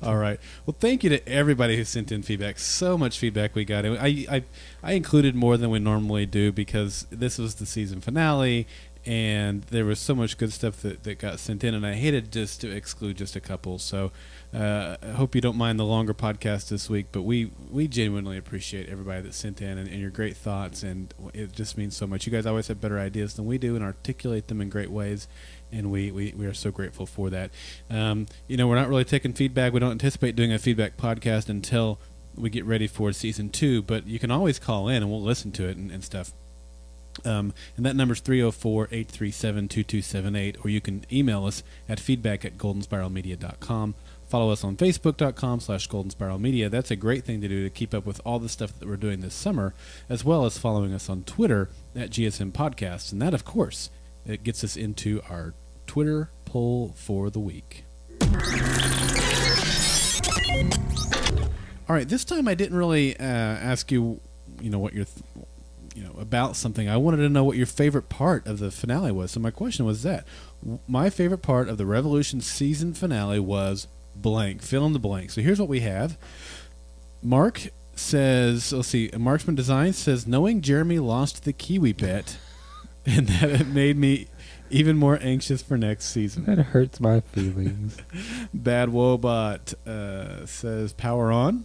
All right. Well, thank you to everybody who sent in feedback. So much feedback we got. I included more than we normally do because this was the season finale, and there was so much good stuff that got sent in, and I hated just to exclude just a couple. So I hope you don't mind the longer podcast this week, but we genuinely appreciate everybody that sent in and your great thoughts, and it just means so much. You guys always have better ideas than we do and articulate them in great ways. And we are so grateful for that. We're not really taking feedback. We don't anticipate doing a feedback podcast until we get ready for season 2. But you can always call in and we'll listen to it and stuff. And that number's 304-837-2278. Or you can email us at feedback@goldenspiralmedia.com. Follow us on Facebook.com/goldenspiralmedia. That's a great thing to do to keep up with all the stuff that we're doing this summer, as well as following us on Twitter at GSM Podcasts. And that, of course, it gets us into our Twitter poll for the week. All right, this time I didn't really ask you, what your, about something. I wanted to know what your favorite part of the finale was. So my question was that. My favorite part of the Revolution season finale was blank. Fill in the blank. So here's what we have. Mark says, Marksman Design says, knowing Jeremy lost the Kiwi bet, and that it made me even more anxious for next season. That hurts my feelings. Bad Wobot says, power on.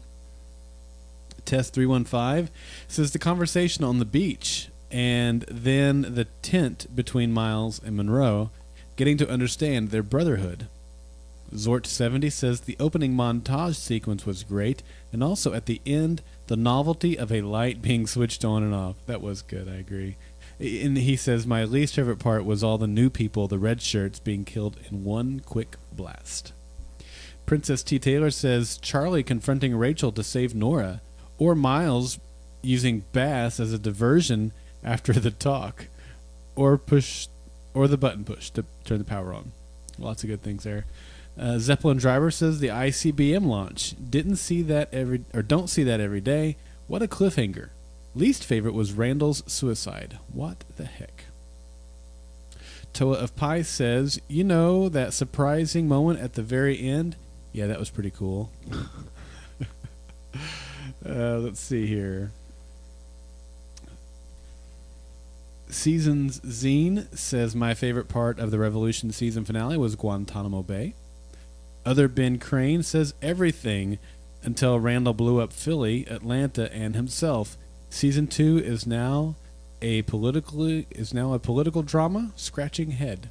Test 315 says, the conversation on the beach And then the tent between Miles and Monroe, getting to understand their brotherhood. Zort70 says the opening montage sequence was great, and also at the end, the novelty of a light being switched on and off. That was good, I agree. And he says, my least favorite part was all the new people, the red shirts, being killed in one quick blast. Princess T. Taylor says, Charlie confronting Rachel to save Nora, or Miles using Bass as a diversion after the talk, or the button push to turn the power on. Lots of good things there. Zeppelin Driver says the ICBM launch. Don't see that every day. What a cliffhanger. Least favorite was Randall's suicide. What the heck? Toa of Pi says, that surprising moment at the very end? Yeah, that was pretty cool. Let's see here. Seasons Zine says, my favorite part of the Revolution season finale was Guantanamo Bay. Other Ben Crane says everything until Randall blew up Philly, Atlanta, and himself. Season 2 is now a political drama, scratching head.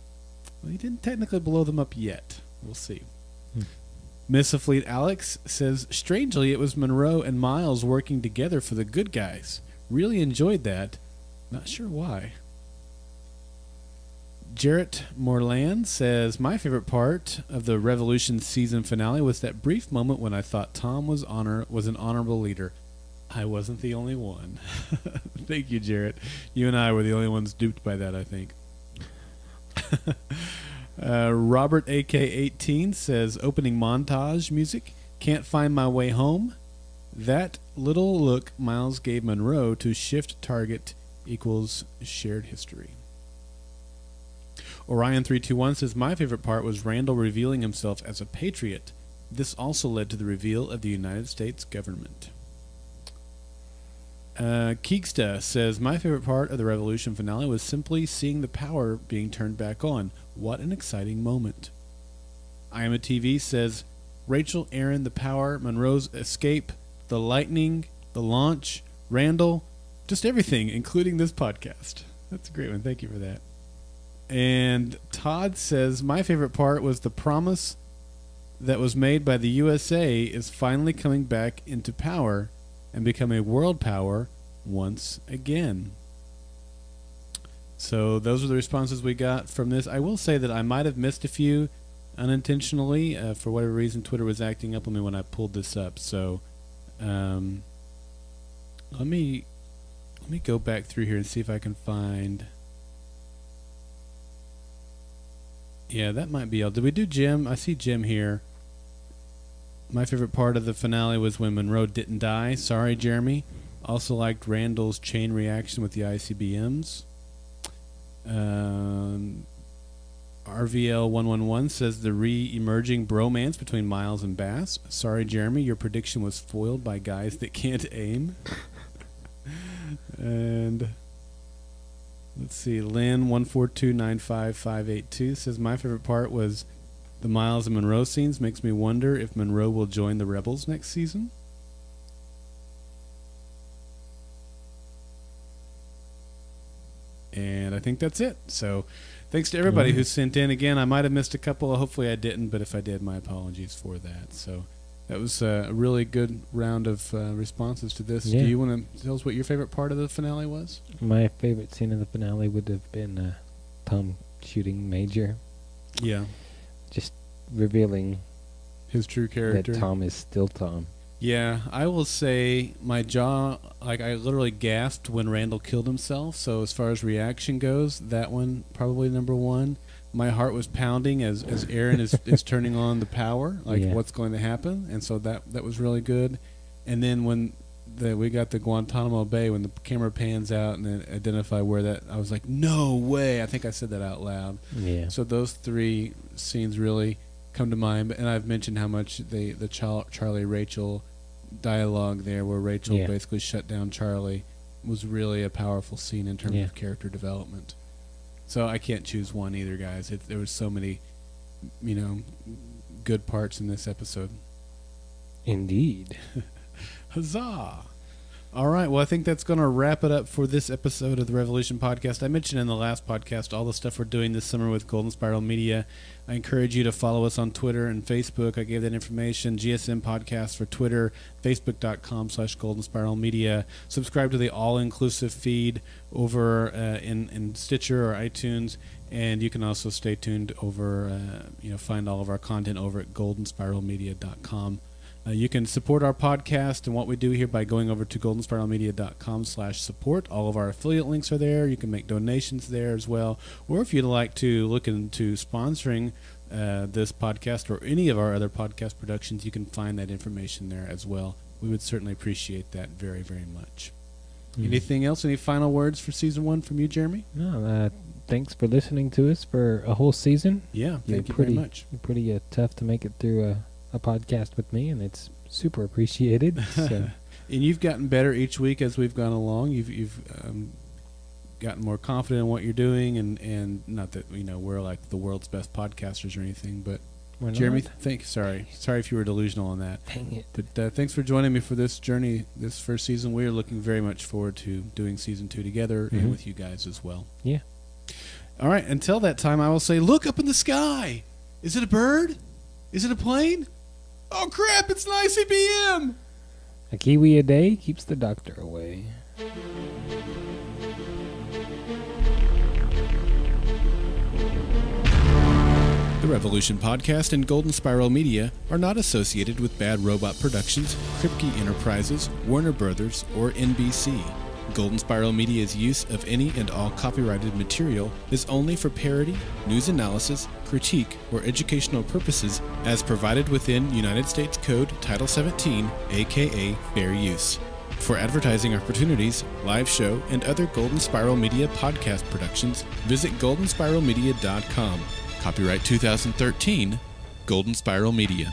Well, he didn't technically blow them up yet. We'll see. Miss of Fleet Alex says, strangely, it was Monroe and Miles working together for the good guys. Really enjoyed that. Not sure why. Jarrett Morland says, my favorite part of the Revolution season finale was that brief moment when I thought Tom was an honorable leader. I wasn't the only one. Thank you, Jarrett. You and I were the only ones duped by that, I think. Robert AK18 says, opening montage music, can't find my way home. That little look Miles gave Monroe to shift target equals shared history. Orion321 says, my favorite part was Randall revealing himself as a patriot. This also led to the reveal of the United States government. Keeksta says, my favorite part of the Revolution finale was simply seeing the power being turned back on. What an exciting moment. I Am a TV says, Rachel, Aaron, the power, Monroe's escape, the lightning, the launch, Randall, just everything, including this podcast. That's a great one. Thank you for that. And Todd says, my favorite part was the promise that was made by the USA is finally coming back into power and become a world power once again. So those are the responses we got from this. I will say that I might have missed a few unintentionally. For whatever reason, Twitter was acting up on me when I pulled this up. So let me go back through here and see if I can find... Yeah, that might be all. Did we do Jim? I see Jim here. My favorite part of the finale was when Monroe didn't die. Sorry, Jeremy. Also liked Randall's chain reaction with the ICBMs. RVL111 says the re-emerging bromance between Miles and Bass. Sorry, Jeremy. Your prediction was foiled by guys that can't aim. And... let's see, Lynn 142955582 says my favorite part was the Miles and Monroe scenes. Makes me wonder if Monroe will join the Rebels next season. And I think that's it. So thanks to everybody who sent in. Again, I might have missed a couple. Hopefully I didn't, but if I did, my apologies for that. So that was a really good round of responses to this. Yeah. Do you want to tell us what your favorite part of the finale was? My favorite scene of the finale would have been Tom shooting Major. Yeah. Just revealing his true character. That Tom is still Tom. Yeah, I will say my jaw, I literally gasped when Randall killed himself. So as far as reaction goes, that one probably number one. My heart was pounding as Aaron is turning on the power, what's going to happen, and so that was really good. And then when we got the Guantanamo Bay, when the camera pans out and then identify where that, I was like, no way! I think I said that out loud. Yeah. So those three scenes really come to mind, and I've mentioned how much the Charlie Rachel dialogue there, where Rachel basically shut down Charlie, was really a powerful scene in terms of character development. So I can't choose one either, guys. There was so many, good parts in this episode. Indeed. Huzzah! All right. Well, I think that's going to wrap it up for this episode of the Revolution Podcast. I mentioned in the last podcast all the stuff we're doing this summer with Golden Spiral Media. I encourage you to follow us on Twitter and Facebook. I gave that information. GSM Podcast for Twitter, Facebook.com/Golden Spiral Media. Subscribe to the all-inclusive feed over in Stitcher or iTunes. And you can also stay tuned over, find all of our content over at goldenspiralmedia.com. You can support our podcast and what we do here by going over to goldenspiralmedia.com/support. All of our affiliate links are there. You can make donations there as well. Or if you'd like to look into sponsoring this podcast or any of our other podcast productions, you can find that information there as well. We would certainly appreciate that very, very much. Anything else? Any final words for season 1 from you, Jeremy? No, thanks for listening to us for a whole season. Yeah, thank you very much. Pretty tough to make it through a podcast with me, and it's super appreciated. So. And you've gotten better each week as we've gone along. You've gotten more confident in what you're doing, and not that we're like the world's best podcasters or anything, but Jeremy, sorry if you were delusional on that. Dang it. But thanks for joining me for this journey, this first season. We are looking very much forward to doing season 2 together and with you guys as well. Yeah. All right. Until that time, I will say, look up in the sky. Is it a bird? Is it a plane? Oh, crap, it's an ICBM! A kiwi a day keeps the doctor away. The Revolution Podcast and Golden Spiral Media are not associated with Bad Robot Productions, Kripke Enterprises, Warner Brothers, or NBC. Golden Spiral Media's use of any and all copyrighted material is only for parody, news analysis, critique, or educational purposes as provided within United States Code Title 17, aka Fair Use. For advertising opportunities, live show, and other Golden Spiral Media podcast productions, visit goldenspiralmedia.com. Copyright 2013, Golden Spiral Media.